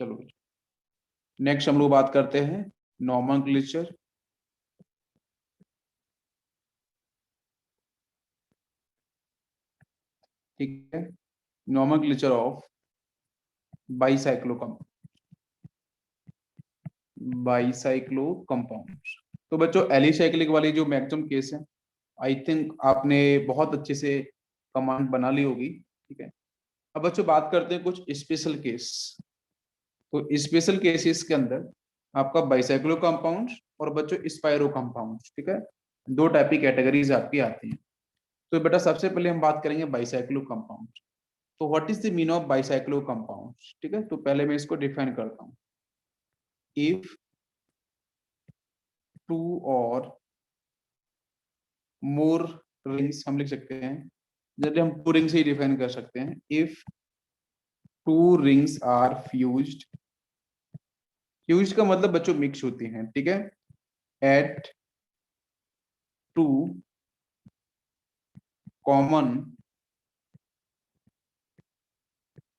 चलो नेक्स्ट हम लोग बात करते हैं नॉमेनक्लेचर। ठीक है, नॉमेनक्लेचर ऑफ बाईसाइक्लो कंपाउंड्स। तो बच्चों एलिसाइक्लिक वाली जो मैक्सिमम केस है, आई थिंक आपने बहुत अच्छे से कमांड बना ली होगी। ठीक है, अब बच्चों बात करते हैं कुछ स्पेशल केस। तो स्पेशल केसेस के अंदर आपका बाइसाइक्लो कंपाउंड्स और बच्चों स्पाइरो कंपाउंड्स, ठीक है, दो टाइप की कैटेगरीज आपकी आती हैं। तो बेटा सबसे पहले हम बात करेंगे बाइसाइक्लो कंपाउंड। तो what is the mean of bicyclo compounds? ठीक है, तो पहले मैं इसको डिफाइन करता हूँ। इफ टू और मोर रिंग्स, हम लिख सकते हैं, जैसे हम टू रिंग्स ही डिफाइन कर सकते हैं। If two rings are fused, fused का मतलब बच्चों मिक्स होती हैं, ठीक है, at two common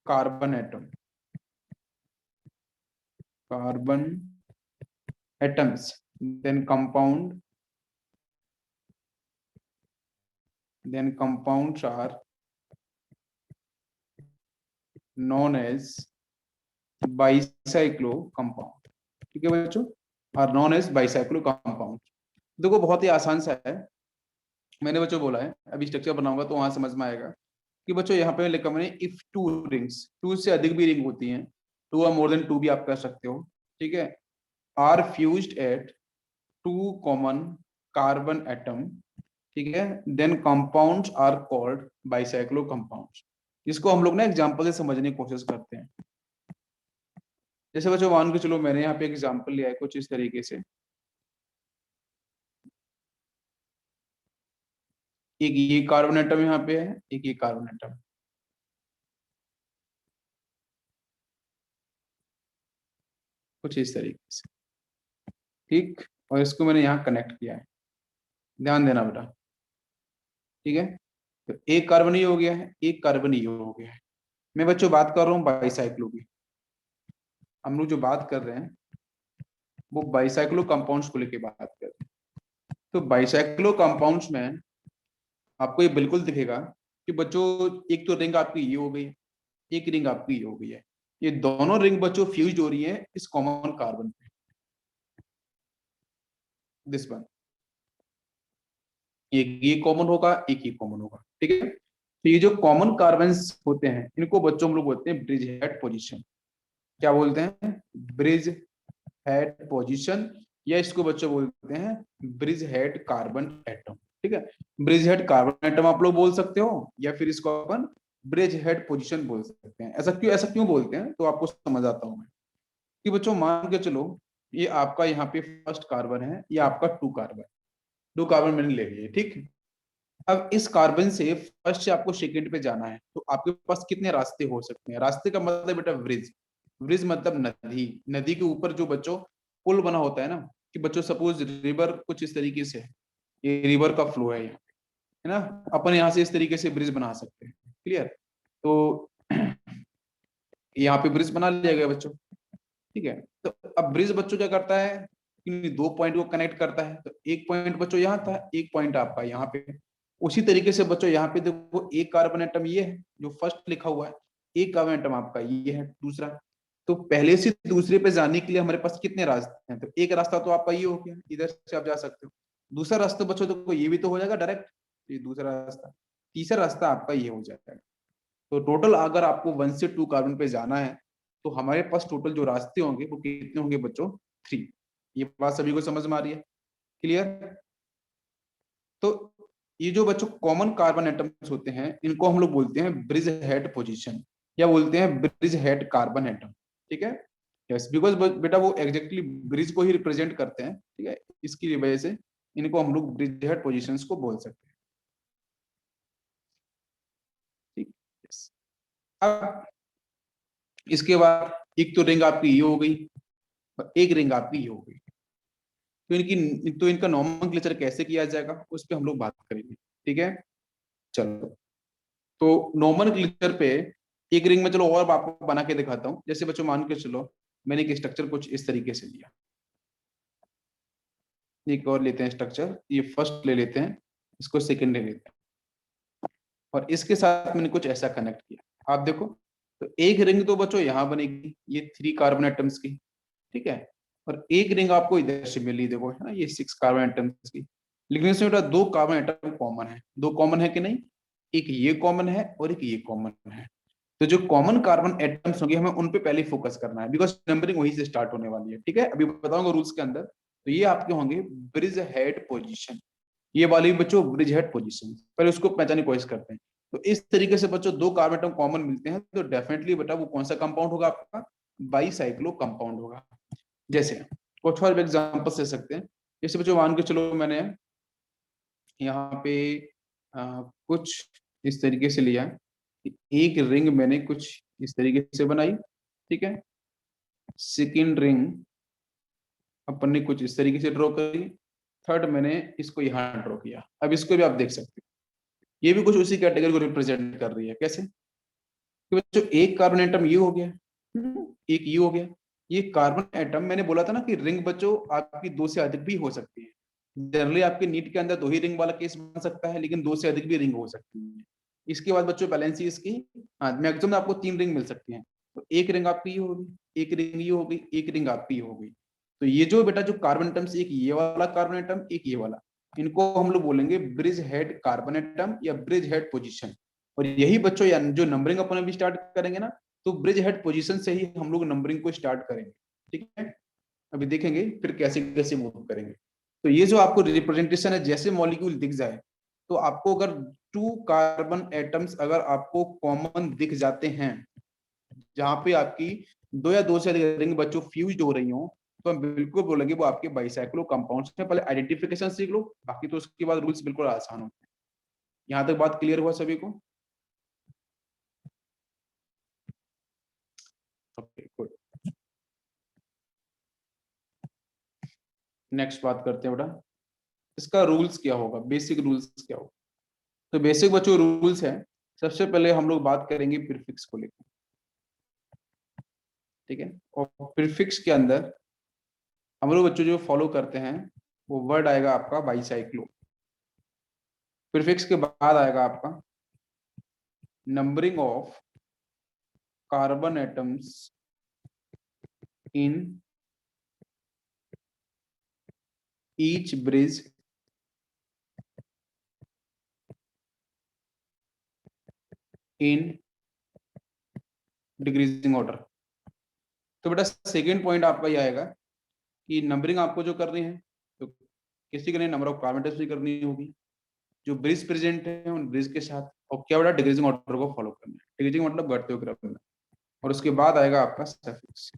carbon atom, carbon atoms, then compounds are known as bicyclo compound। ठीक है बच्चों, are known as bicyclo compound. देखो बहुत ही आसान सा है, मैंने बच्चों बोला है अभी स्ट्रक्चर बनाऊंगा तो वहां समझ में आएगा कि बच्चों यहाँ पे लिखा मैंने इफ टू रिंग्स, टू से अधिक भी रिंग होती हैं, टू और मोर देन टू भी आप कर सकते हो, ठीक है, are fused at two common carbon atom, ठीक है, then compounds are called bicyclo compounds. इसको हम लोग ना एग्जांपल से समझने की कोशिश करते हैं। जैसे बच्चों मान के चलो मैंने यहाँ पे एग्जांपल लिया है कुछ इस तरीके से, एक ये कार्बन एटम यहाँ पे है, एक ये कार्बन एटम, कुछ इस तरीके से, ठीक, और इसको मैंने यहाँ कनेक्ट किया है, ध्यान देना बेटा, ठीक है। तो एक कार्बन ये हो गया है, एक कार्बन ये हो गया है। मैं बच्चों बात कर रहा हूँ बाईसाइक्लो की, हम लोग जो बात कर रहे हैं वो बाईसाइक्लो कंपाउंड्स को लेके बात कर रहे हैं। तो बाईसाइक्लो कंपाउंड्स में आपको ये बिल्कुल दिखेगा कि बच्चों एक तो रिंग आपकी ये हो गई है, एक रिंग आपकी ये हो गई है, ये दोनों रिंग बच्चों फ्यूज हो रही है इस कॉमन कार्बन पे, दिस वन, एक ये कॉमन होगा एक ये कॉमन होगा, ठीक है। तो ये जो कॉमन कार्बन होते हैं इनको बच्चों हम लोग बोलते हैं ब्रिज हेड पोजीशन। क्या बोलते हैं? ब्रिज हेड पोजीशन, या इसको बच्चों बोलते हैं ब्रिज हेड कार्बन एटम, ठीक है। ब्रिज हेड कार्बन एटम आप लोग बोल सकते हो, या फिर इसको अपन ब्रिज हेड पोजीशन बोल सकते हैं। ऐसा क्यों बोलते हैं तो आपको समझ आता हूं मैं, कि बच्चों मान के चलो ये आपका यहाँ पे फर्स्ट कार्बन है, ये आपका टू कार्बन, दो कार्बन मैंने ले लिए, ठीक। अब इस कार्बन से फर्स्ट से आपको सेकेंड पे जाना है, तो आपके पास कितने रास्ते हो सकते हैं? रास्ते का मतलब बेटा ब्रिज, ब्रिज मतलब नदी, नदी के ऊपर जो बच्चों पुल बना होता है ना, कि बच्चों सपोज रिवर कुछ इस तरीके से है, ये रिवर का फ्लो है यहाँ, है ना, अपन यहाँ से इस तरीके से ब्रिज बना सकते हैं, क्लियर। तो यहाँ पे ब्रिज बना लिया गया बच्चों, ठीक है। तो अब ब्रिज बच्चों क्या करता है, इन दो पॉइंट को कनेक्ट करता है, तो एक पॉइंट बच्चों यहाँ था, एक पॉइंट आपका यहाँ पे। उसी तरीके से बच्चों यहाँ पे देखो एक कार्बन एटम ये है जो फर्स्ट लिखा हुआ है, एक कार्बन एटम आपका ये है दूसरा। तो पहले से दूसरे पे जाने के लिए हमारे पास कितने रास्ते हैं? तो एक रास्ता तो आपका ये हो गया, इधर से आप जा सकते हो। दूसरा रास्ता बच्चों देखो ये भी तो हो जाएगा डायरेक्ट, ये दूसरा रास्ता। तीसरा रास्ता आपका ये हो जाएगा। तो टोटल अगर आपको 1 से 2 कार्बन पे जाना है तो हमारे पास टोटल जो रास्ते होंगे वो कितने होंगे बच्चों? 3। ये बात सभी को समझ में आ रही है? क्लियर? तो ये जो बच्चों कॉमन कार्बन एटम्स होते हैं इनको हम लोग बोलते हैं ब्रिज हेड पोजीशन, या बोलते हैं ब्रिज हेड कार्बन एटम, ठीक है। यस, बिकॉज बेटा वो एग्जैक्टली ब्रिज को ही रिप्रेजेंट करते हैं, ठीक है, इसकी वजह से इनको हम लोग ब्रिज हेड पोजीशंस को बोल सकते हैं, ठीक। यस, अब इसके बाद एक तो रिंग आपकी ये हो गई और एक रिंग आपकी ये हो गई। तो इनका नॉमेनक्लेचर कैसे किया जाएगा उस पर हम लोग बात करेंगे, ठीक है। चलो, तो नॉमेनक्लेचर पे एक रिंग में चलो और आपको बना के दिखाता हूँ। जैसे बच्चों मान के चलो मैंने एक स्ट्रक्चर कुछ इस तरीके से लिया, एक और लेते हैं स्ट्रक्चर, ये फर्स्ट ले लेते हैं, इसको सेकंड ले लेते हैं, और इसके साथ मैंने कुछ ऐसा कनेक्ट किया। आप देखो तो एक रिंग तो बच्चों यहाँ बनेगी, ये 3 कार्बन एटम्स की, ठीक है, और एक रिंग आपको इधर से मिली, देखो है ना, ये 6 कार्बन एटम्स की। लेकिन इसमें बेटा 2 कार्बन एटम कॉमन है, 2 कॉमन है कि नहीं, एक ये कॉमन है और एक ये कॉमन है। तो जो कॉमन कार्बन एटम्स होंगे हमें उन पे पहले फोकस करना है, बिकॉज नंबरिंग वहीं से स्टार्ट होने वाली है, ठीक है, अभी बताऊंगा रूल्स के अंदर। तो ये आपके होंगे ब्रिज हेड पोजीशन, ये वाली बच्चों ब्रिज हेड पोजीशन, पहले उसको पहचानने की कोशिश करते हैं। तो इस तरीके से बच्चों 2 कार्बन एटम कॉमन मिलते हैं, तो डेफिनेटली बेटा वो कौन सा कंपाउंड होगा आपका, बाईसाइक्लो कंपाउंड होगा। जैसे कुछ और एग्जांपल्स ले सकते हैं, जैसे बच्चों मान के चलो मैंने यहाँ पे कुछ इस तरीके से लिया, एक रिंग मैंने कुछ इस तरीके से बनाई, ठीक है, सेकेंड रिंग अपन ने कुछ इस तरीके से ड्रॉ करी, थर्ड मैंने इसको यहाँ ड्रॉ किया। अब इसको भी आप देख सकते हो, ये भी कुछ उसी कैटेगरी को रिप्रेजेंट कर रही है। कैसे कि बच्चों एक कार्बन एटम ये हो गया, एक ये हो गया, ये कार्बन एटम मैंने बोला था ना कि रिंग बच्चों आपकी 2 से अधिक भी हो सकती है। जनरली आपके नीट के अंदर 2 ही रिंग वाला केस बन सकता है, लेकिन 2 से अधिक भी रिंग हो सकती है। इसके बाद बच्चों बैलेंसी इसकी, हाँ मैक्सिमम आपको 3 रिंग मिल सकती है। तो एक रिंग आपकी ये होगी, एक रिंग ये हो गई, एक रिंग आपकी ये हो गई। तो ये जो बेटा जो कार्बन एटम्स, एक ये वाला कार्बन एटम, एक ये वाला, इनको हम लोग बोलेंगे ब्रिज हेड कार्बन एटम या ब्रिज हेड पोजीशन। और यही बच्चों जो नंबरिंग अपन अभी स्टार्ट करेंगे ना, तो ब्रिज हेड पोजीशन से ही हम लोग नंबरिंग को स्टार्ट करेंगे, ठीक है। अभी देखेंगे फिर कैसे कैसे मूव करेंगे। तो ये जो आपको रिप्रेजेंटेशन है, जैसे मॉलिक्यूल दिख जाए, तो आपको अगर 2 कार्बन एटम्स अगर आपको कॉमन दिख जाते हैं, जहां पे आपकी 2 या 2 से अधिक रिंग बच्चों फ्यूज्ड हो रही हो, तो हम बिल्कुल बोलेंगे वो आपके बाइसाइक्लो कंपाउंड्स हैं। पहले आइडेंटिफिकेशन सीख लो, बाकी तो उसके बाद रूल्स बिल्कुल आसान होते हैं। यहाँ तक बात क्लियर हुआ सभी को? Okay good. नेक्स्ट बात करते हैं बेटा, इसका रूल्स क्या होगा, बेसिक रूल्स क्या होगा। तो बेसिक बच्चों रूल्स है, सबसे पहले हम लोग बात करेंगे प्रीफिक्स को लेकर, ठीक है। और प्रीफिक्स के अंदर हम लोग बच्चों जो फॉलो करते हैं, वो वर्ड आएगा आपका बाईसाइक्लो। प्रीफिक्स के बाद आएगा आपका numbering of carbon atoms in each bridge in decreasing order. तो बेटा सेकेंड पॉइंट आपका ये आएगा कि नंबरिंग आपको जो करनी है, तो किसी के लिए नंबर ऑफ कार्बन एटम्स भी करनी होगी जो ब्रिज प्रेजेंट है उन ब्रिज के साथ, और क्या बेटा डिक्रीजिंग ऑर्डर को फॉलो करना है। डिक्रीजिंग मतलब बढ़ते हुए क्रम में। और उसके बाद आएगा आपका सफिक्स,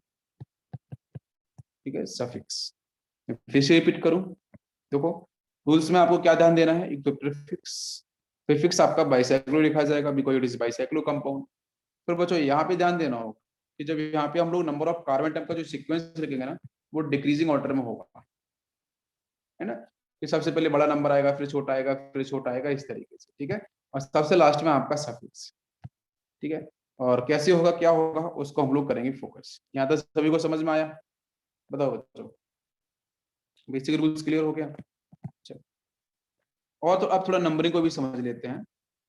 ठीक है, सफिक्स। फिर से रिपीट करूं, देखो रूल्स में आपको क्या ध्यान देना है, एक तो प्रीफिक्स, प्रीफिक्स आपका बाइसाइक्लो लिखा जाएगा because it is bicyclo compound. फिर बच्चों यहाँ पे ध्यान देना होगा कि जब यहाँ पे हम लोग नंबर ऑफ कार्बन एटम का जो सीक्वेंस लिखेंगे ना, वो डिक्रीजिंग ऑर्डर में होगा, है ना, कि सबसे पहले बड़ा नंबर आएगा, फिर छोटा आएगा, फिर छोटा आएगा, इस तरीके से, ठीक है। और सबसे लास्ट में आपका सफिक्स, ठीक है। और कैसे होगा क्या होगा उसको हम लोग करेंगे फोकस। यहाँ तक सभी को समझ में आया? बताओ बच्चों, बेसिक रूल्स क्लियर हो गया? चलो, और तो अब थोड़ा नंबरिंग को भी समझ लेते हैं।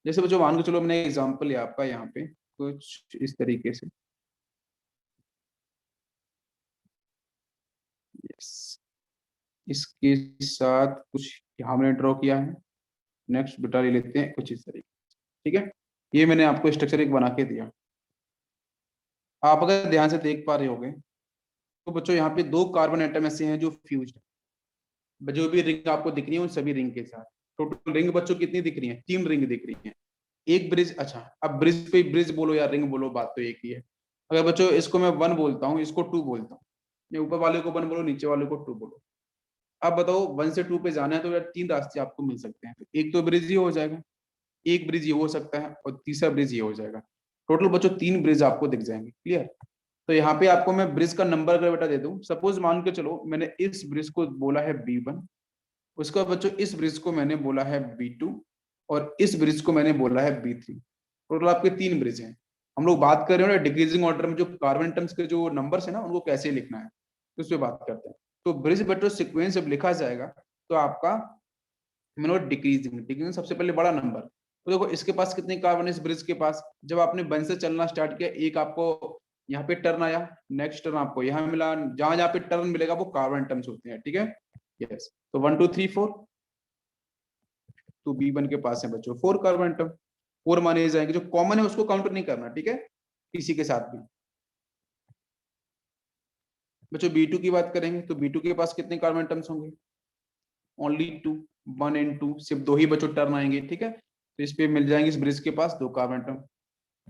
जैसे बच्चों मान के चलो मैंने एग्जांपल लिया आपका यहाँ पे कुछ इस तरीके से, यस, इसके साथ कुछ यहाँ मैंने ड्रॉ किया है। नेक्स्ट बेटा ले लेते हैं कुछ इस तरीके, ठीक है। ये मैंने आपको स्ट्रक्चर एक बना के दिया, आप अगर ध्यान से देख पा रहे होगे तो बच्चों यहाँ पे 2 कार्बन एटम ऐसे हैं जो फ्यूज्ड है, जो भी रिंग आपको दिख रही है उन सभी रिंग के साथ। टोटल रिंग बच्चों कितनी दिख रही है? 3 रिंग दिख रही है, एक ब्रिज। अच्छा अब ब्रिज पे ब्रिज बोलो या रिंग बोलो, बात तो एक ही है। अगर बच्चों इसको मैं 1 बोलता हूँ, इसको 2 बोलता हूँ, या ऊपर वाले को 1 बोलो, नीचे वाले को 2 बोलो, अब बताओ 1 से 2 पे जाना है तो यार 3 रास्ते आपको मिल सकते हैं। तो एक तो ब्रिज ये हो जाएगा, एक ब्रिज ये हो सकता है, और तीसरा ब्रिज ये हो जाएगा। टोटल बच्चों 3 ब्रिज आपको दिख जाएंगे, क्लियर। तो यहाँ पे आपको मैं ब्रिज का नंबर अगर बेटा दे दूं, सपोज मान के चलो मैंने इस ब्रिज को बोला है B1, उसके बाद बच्चों इस ब्रिज को मैंने बोला है B2, और इस ब्रिज को मैंने बोला है B3। टोटल आपके 3 ब्रिज हैं। हम लोग बात कर रहे हैं डिक्रीजिंग ऑर्डर में जो कार्बन एटम्स के जो नंबर्स है ना उनको कैसे लिखना है, तो उस पर बात करते हैं। तो ब्रिज बटर सीक्वेंस जब लिखा जाएगा तो आपका डिक्रीजिंग सबसे पहले बड़ा नंबर। तो देखो इसके पास कितने कार्बन है इस ब्रिज के पास, जब आपने वन से चलना स्टार्ट किया एक आपको यहाँ पे टर्न आया, नेक्स्ट टर्न आपको यहाँ मिला, जहां जहाँ पे टर्न मिलेगा वो कार्बन एटम्स होते हैं, ठीक है। यस, तो 1 2 3 4, तो B1 के पास है बच्चों 4 कार्बन एटम, 4 माने जाएंगे, जो कॉमन है उसको काउंट नहीं करना, ठीक है, किसी के साथ भी। बच्चों B2 की बात करेंगे तो B2 के पास कितने कार्बन एटम्स होंगे, ओनली 2, 1 एंड 2, सिर्फ दो ही बच्चों टर्न आएंगे, ठीक है। तो इस पे मिल जाएंगे इस ब्रिज के पास 2 कार्बन एटम।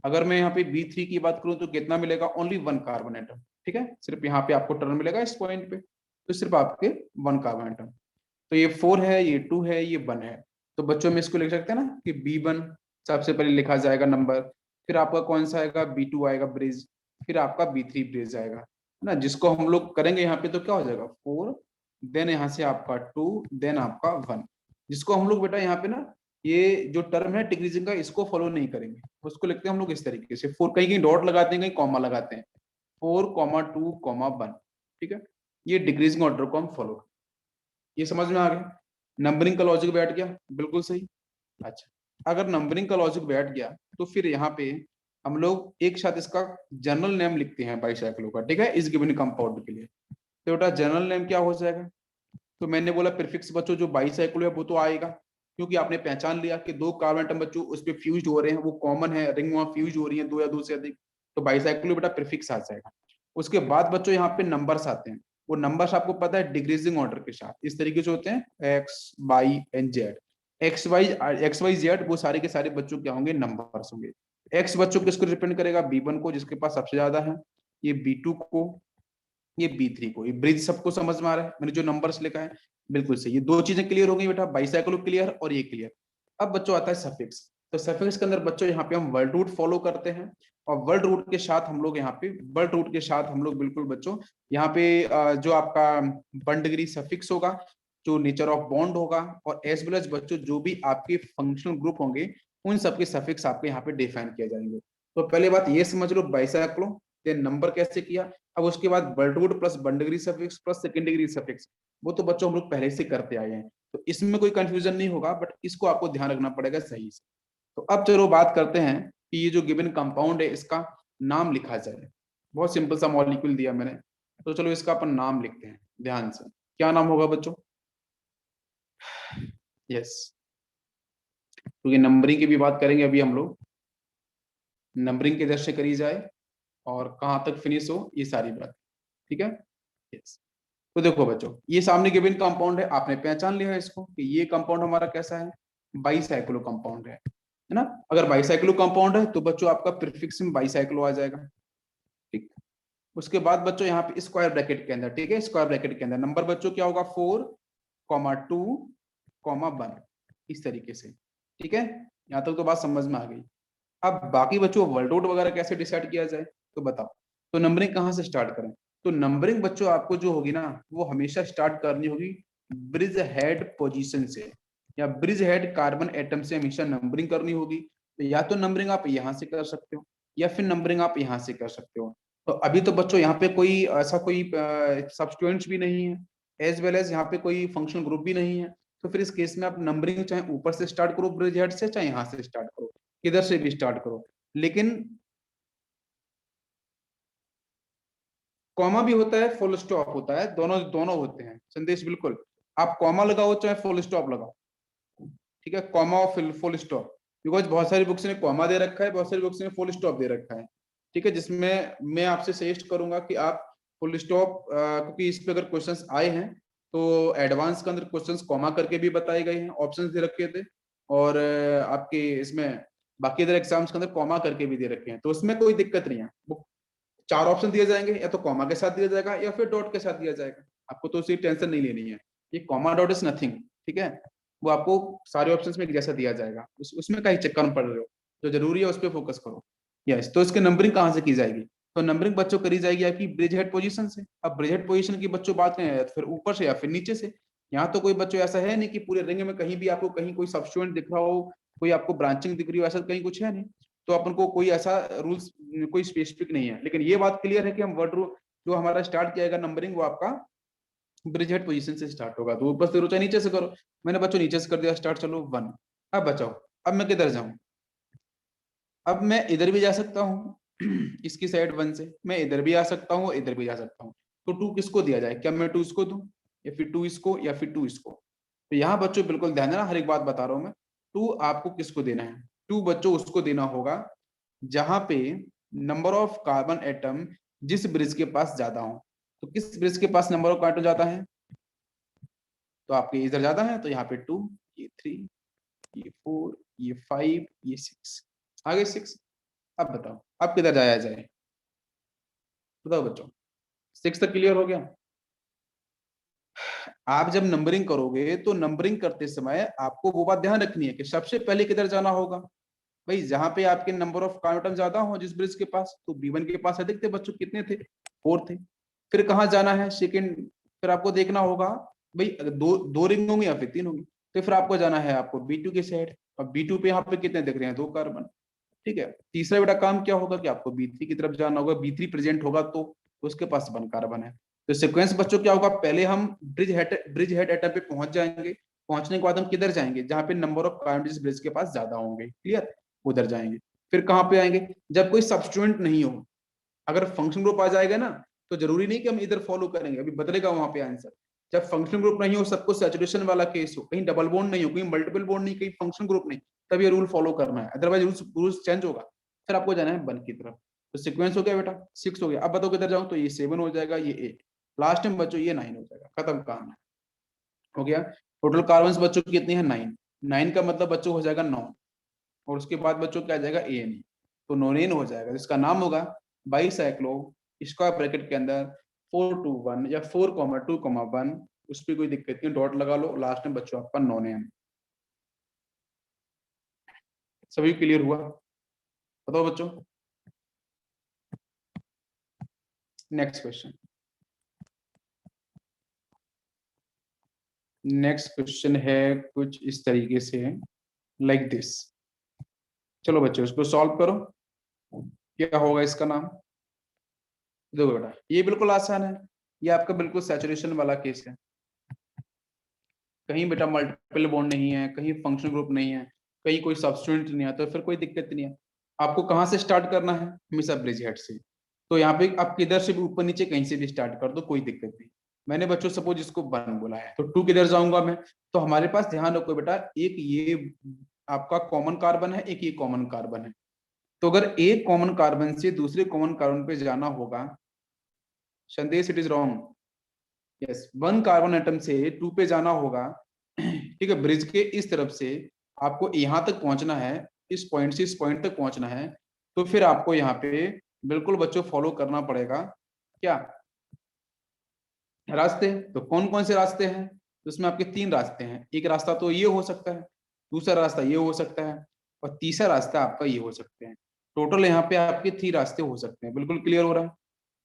अगर मैं यहाँ पे B3 की बात करूं तो कितना मिलेगा, ओनली 1 कार्बन एटम, ठीक है, सिर्फ यहाँ पे आपको टर्न मिलेगा इस पॉइंट पे, तो सिर्फ आपके 1 कार्बन एटम। तो ये 4 है, ये 2 है, ये 1 है। तो बच्चों में इसको लिख सकते हैं ना कि B1 सबसे पहले लिखा जाएगा नंबर, फिर आपका कौन सा आएगा, B2 आएगा ब्रिज, फिर आपका B3 ब्रिज आएगा, है ना, जिसको हम लोग करेंगे यहाँ पे तो क्या हो जाएगा 4, देन यहाँ से आपका 2, देन आपका 1, जिसको हम लोग बेटा यहाँ पे ना ये जो टर्म है डिक्रीजिंग का इसको फॉलो नहीं करेंगे, उसको लिखते हैं हम लोग इस तरीके से, 4 कहीं कहीं डॉट लगाते हैं, कहीं कॉमा लगाते हैं, 4, 2, 1, ठीक है। ये डिक्रीजिंग ऑर्डर को हम फॉलो, ये समझ में आ गया, नंबरिंग का लॉजिक बैठ गया, बिल्कुल सही। अच्छा, अगर नंबरिंग का लॉजिक बैठ गया तो फिर यहाँ पे हम लोग एक साथ इसका जनरल नेम लिखते हैं बाईसाइक्लो का, ठीक है, इस गिवन कंपाउंड के लिए। तो बेटा जनरल नेम क्या हो जाएगा, तो मैंने बोला प्रीफिक्स बच्चों जो बाईसाइक्लो है वो तो आएगा, क्योंकि आपने पहचान लिया कि 2 कार्बन एटम बच्चों उस पर फ्यूज हो रहे हैं, वो कॉमन है, रिंग वहां फ्यूज हो रही है 2 या 2 से अधिक, तो बाईसाइक्लो बेटा प्रीफिक्स आ जाएगा। उसके बाद बच्चों यहाँ पे नंबर्स आते हैं, वो नंबर्स आपको पता है डिक्रीजिंग ऑर्डर के साथ इस तरीके से होते हैं, X Y and Z, X Y Z वो सारे के सारे बच्चों क्या होंगे, नंबर्स होंगे। एक्स बच्चों किसको डिपेंड करेगा, B1 को जिसके पास सबसे ज्यादा है, ये B2 को, ये B3 को। ये ब्रिज सबको समझ में आ रहा है, मैंने जो नंबर्स लिखा है बिल्कुल सही। ये दो चीजें क्लियर हो गई बेटा, बाईसाइक्लो क्लियर और ये क्लियर। अब बच्चों आता है सफिक्स, तो सफिक्स के अंदर बच्चों यहाँ पे हम वर्ड रूट फॉलो करते हैं, और वर्ड रूट के साथ हम लोग यहाँ पे वर्ड रूट के साथ हम लोग बिल्कुल बच्चों यहाँ पे जो आपका 1 डिग्री सफिक्स होगा, जो नेचर ऑफ बॉन्ड होगा, और एज वेल एज बच्चों जो भी आपके फंक्शनल ग्रुप होंगे उन सबके सफिक्स आपके यहाँ पे डिफाइन किए जाएंगे। तो पहले बात ये समझ लो बाईसाइक्लो, देन नंबर कैसे किया। अब उसके बाद word root plus 1 degree suffix plus 2 degree suffix, वो तो बच्चों हम लोग पहले से करते आए हैं, तो इसमें कोई कंफ्यूजन नहीं होगा, बट इसको आपको ध्यान रखना पड़ेगा सही से। तो अब चलो बात करते हैं कि ये जो गिवन कंपाउंड है इसका नाम लिखा जाए। बहुत सिंपल सा मॉलिक्यूल दिया मैंने, तो चलो इसका अपन नाम लिखते हैं ध्यान से, क्या नाम होगा बच्चों, यस, क्योंकि नंबरिंग की भी बात करेंगे अभी हम लोग, नंबरिंग के दृष्टि करी जाए और कहाँ तक फिनिश हो ये सारी बात, ठीक है, यस। तो देखो बच्चों ये सामने गिवन कंपाउंड है, आपने पहचान लिया है इसको कि ये कंपाउंड हमारा कैसा है, बाईसाइक्लो कंपाउंड है ना। अगर बाईसाइक्लो कंपाउंड है तो बच्चों आपका प्रीफिक्स में बाईसाइक्लो आ जाएगा, ठीक। उसके बाद बच्चों यहाँ पे स्क्वायर ब्रैकेट के अंदर, ठीक है, स्क्वायर ब्रैकेट के अंदर नंबर बच्चों क्या होगा 4, 2, 1, इस तरीके से, ठीक है। यहाँ तक तो बात समझ में आ गई। अब बाकी बच्चों वर्ड रूट वगैरह कैसे डिसाइड किया जाए, तो बताओ, तो नंबरिंग कहाँ से स्टार्ट करें। तो नंबरिंग बच्चों आपको जो होगी ना वो हमेशा स्टार्ट करनी होगी ब्रिज हेड पोजीशन से, या ब्रिज हेड कार्बन एटम से हमेशा नंबरिंग करनी होगी। तो या तो नंबरिंग आप यहाँ से कर सकते हो, या फिर नंबरिंग आप यहाँ से कर सकते हो। तो अभी तो बच्चों यहाँ पे कोई ऐसा कोई सब्स्टिट्यूएंट्स भी नहीं है, एज वेल एज यहाँ पे कोई फंक्शनल ग्रुप भी नहीं है। तो फिर इस केस में आप नंबरिंग चाहे ऊपर से स्टार्ट करो ब्रिज हेड से, चाहे यहाँ से स्टार्ट करो, किधर से भी स्टार्ट करो, लेकिन कॉमा भी होता है, फुल स्टॉप होता है, दोनों दोनों होते हैं संदेश, बिल्कुल। आप कॉमा लगाओ चाहे फुल स्टॉप लगाओ, ठीक है, कॉमा और फुल स्टॉप, बिकॉज बहुत सारी बुक्स ने कॉमा दे रखा है, बहुत सारी बुक्स ने फुल स्टॉप दे रखा है, ठीक है, जिसमें मैं आपसे सजेस्ट करूंगा कि आप फुल स्टॉप, क्योंकि इस पे अगर क्वेश्चंस आए हैं तो एडवांस के अंदर क्वेश्चंस कॉमा करके भी बताए गए हैं, ऑप्शंस दे रखे थे, और आपके इसमें बाकी अदर एग्जाम्स के अंदर कॉमा करके भी दे रखे हैं, तो उसमें कोई दिक्कत नहीं है। वो 4 ऑप्शन दिए जाएंगे, या तो कॉमा के साथ दिया जाएगा या फिर डॉट के साथ दिया जाएगा, आपको तो उसकी टेंशन नहीं लेनी है। ये कॉमा डॉट इज नथिंग, ठीक है, वो आपको सारे ऑप्शंस में एक जैसा दिया जाएगा, उसमें कहीं चक्कर में पड़ रहे हो, जो जरूरी है उस पर फोकस करो। यस, तो इसकी नंबरिंग कहाँ से की जाएगी, तो नंबरिंग बच्चों करी जाएगी आपकी ब्रिज हेड पोजीशन से। अब ब्रिज हेड पोजीशन की बच्चों बात करें तो फिर ऊपर से या फिर नीचे से। यहाँ तो कोई बच्चों ऐसा है नहीं कि पूरे रिंग में कहीं भी आपको कहीं कोई सब्स्टिट्यूएंट दिख रहा हो, कोई आपको ब्रांचिंग दिख रही हो, ऐसा कहीं कुछ है नहीं। तो अपन को कोई ऐसा रूल्स कोई स्पेसिफिक नहीं है, लेकिन ये बात क्लियर है कि हम वर्ड जो हमारा स्टार्ट किया जाएगा नंबरिंग वो आपका ब्रिज हेड पोजीशन से स्टार्ट होगा। तो ऊपर से करो चाहे नीचे से करो। मैंने बच्चों नीचे से कर दिया स्टार्ट, चलो 1। अब बचाओ, अब मैं किधर जाऊं? अब मैं इधर भी जा सकता हूँ इसकी साइड 1 से, मैं इधर भी आ सकता हूँ, इधर भी जा सकता हूँ। तो 2 किसको दिया जाए? क्या मैं 2 इसको दूं, या फिर 2 इसको, या फिर 2 इसको? तो यहाँ बच्चों बिल्कुल ध्यान देना, हर एक बात बता रहा हूँ मैं। 2 आपको किसको देना है? 2 बच्चों उसको देना होगा जहां पे नंबर ऑफ कार्बन एटम जिस ब्रिज के पास ज्यादा हो। तो किस ब्रिज के पास नंबर ऑफ कार्बन ज्यादा है? तो आपके इधर ज्यादा है, तो यहाँ पे 2, ये 3, ये 4, ये 5, ये 6, आगे 6। अब बताओ अब किधर जाया जाए? बताओ बच्चों, 6 तक क्लियर हो गया? आप जब नंबरिंग करोगे तो नंबरिंग करते समय आपको वो बात ध्यान रखनी है कि सबसे पहले किधर जाना होगा? भाई जहां पे आपके नंबर ऑफ कार्बन ज्यादा हो जिस ब्रिज के पास, तो B1 के पास अधिक थे बच्चों, कितने थे? 4 थे। फिर कहाँ जाना है? सेकंड। फिर आपको देखना होगा भाई अगर दो रिंग होंगी या फिर 3 होंगी, तो फिर आपको जाना है आपको B2 के साइड। और B2 पे यहाँ पे कितने दिख रहे हैं? 2 कार्बन। ठीक है, तीसरा बेटा काम क्या होगा कि आपको B3 की तरफ जाना होगा। B3 प्रेजेंट होगा तो उसके पास 1 कार्बन है। तो सीक्वेंस बच्चों क्या होगा? पहले हम ब्रिज हेड एटम पे पहुंच जाएंगे। पहुंचने के बाद हम किधर जाएंगे? जहां पे नंबर ऑफ कार्बन जिस ब्रिज के पास ज्यादा होंगे, क्लियर, उधर जाएंगे। फिर कहाँ पे आएंगे? जब कोई सब्स्टिट्यूएंट नहीं हो। अगर फंक्शन ग्रुप आ जाएगा ना, तो जरूरी नहीं कि हम इधर फॉलो करेंगे, अभी बदलेगा वहां पे आंसर। जब फंक्शन ग्रुप नहीं हो, सब कुछ सैचुरेशन वाला केस हो, कहीं डबल बॉन्ड नहीं हो, कहीं मल्टीपल बॉन्ड नहीं, कहीं फंक्शन ग्रुप नहीं, तब ये रूल फॉलो करना है, अदरवाइज रूल्स चेंज होगा। फिर आपको जाना है 1 की तरफ। तो सीक्वेंस हो गया बेटा, 6 हो गया। अब बताओ किधर जाऊं? तो ये 7 हो जाएगा, ये 8, लास्ट में बच्चों ये 9 हो जाएगा। खत्म काम है, हो गया। टोटल कार्बन बच्चों की कितनी है? 9। 9 का मतलब बच्चों हो जाएगा 9। और उसके बाद बच्चों क्या आ जाएगा? ANE। तो नोनेन हो जाएगा, जिसका नाम होगा बाईसाइक्लो, स्क्वायर ब्रैकेट के अंदर 421 या 4,2,1। उस पर कोई दिक्कत नहीं, डॉट लगा लो, लास्ट में बच्चों आपका नोनेन। सभी क्लियर हुआ? बताओ बच्चों, नेक्स्ट क्वेश्चन। नेक्स्ट क्वेश्चन है कुछ इस तरीके से, लाइक दिस। चलो बच्चों इसको सॉल्व करो। क्या होगा इसका नाम? देखो बेटा ये बिल्कुल आसान है, ये आपका बिल्कुल सैचुरेशन वाला केस है। कहीं बेटा मल्टीपल बॉन्ड नहीं है, कहीं फंक्शन ग्रुप नहीं है, कहीं कोई सब्स्टिट्यूएंट नहीं है, तो फिर कोई दिक्कत नहीं है। आपको कहाँ से स्टार्ट करना है? हमेशा ब्रिज हेड से। तो यहाँ पे आप किधर से भी ऊपर नीचे कहीं से भी स्टार्ट कर दो, कोई दिक्कत नहीं। मैंने बच्चों सपोज इसको 1 बोला है, तो 2 किधर जाऊंगा मैं? तो हमारे पास ध्यान रखो बेटा, एक ये आपका कॉमन कार्बन है, एक ये कॉमन कार्बन है। तो अगर एक कॉमन कार्बन से दूसरे कॉमन कार्बन पे जाना होगा, संदेश it is wrong. Yes, 1 carbon atom से 2 पे जाना होगा। ठीक है, ब्रिज के इस तरफ से आपको यहां तक पहुंचना है, इस पॉइंट से इस पॉइंट तक पहुंचना है। तो फिर आपको यहाँ पे बिल्कुल बच्चों फॉलो करना पड़ेगा क्या? रास्ते। तो कौन कौन से रास्ते हैं? तो इसमें आपके 3 रास्ते हैं। एक रास्ता तो ये हो सकता है, दूसरा रास्ता ये हो सकता है, और तीसरा रास्ता आपका ये हो सकते हैं। टोटल यहाँ पे आपके 3 रास्ते हो सकते हैं। बिल्कुल क्लियर हो रहा है?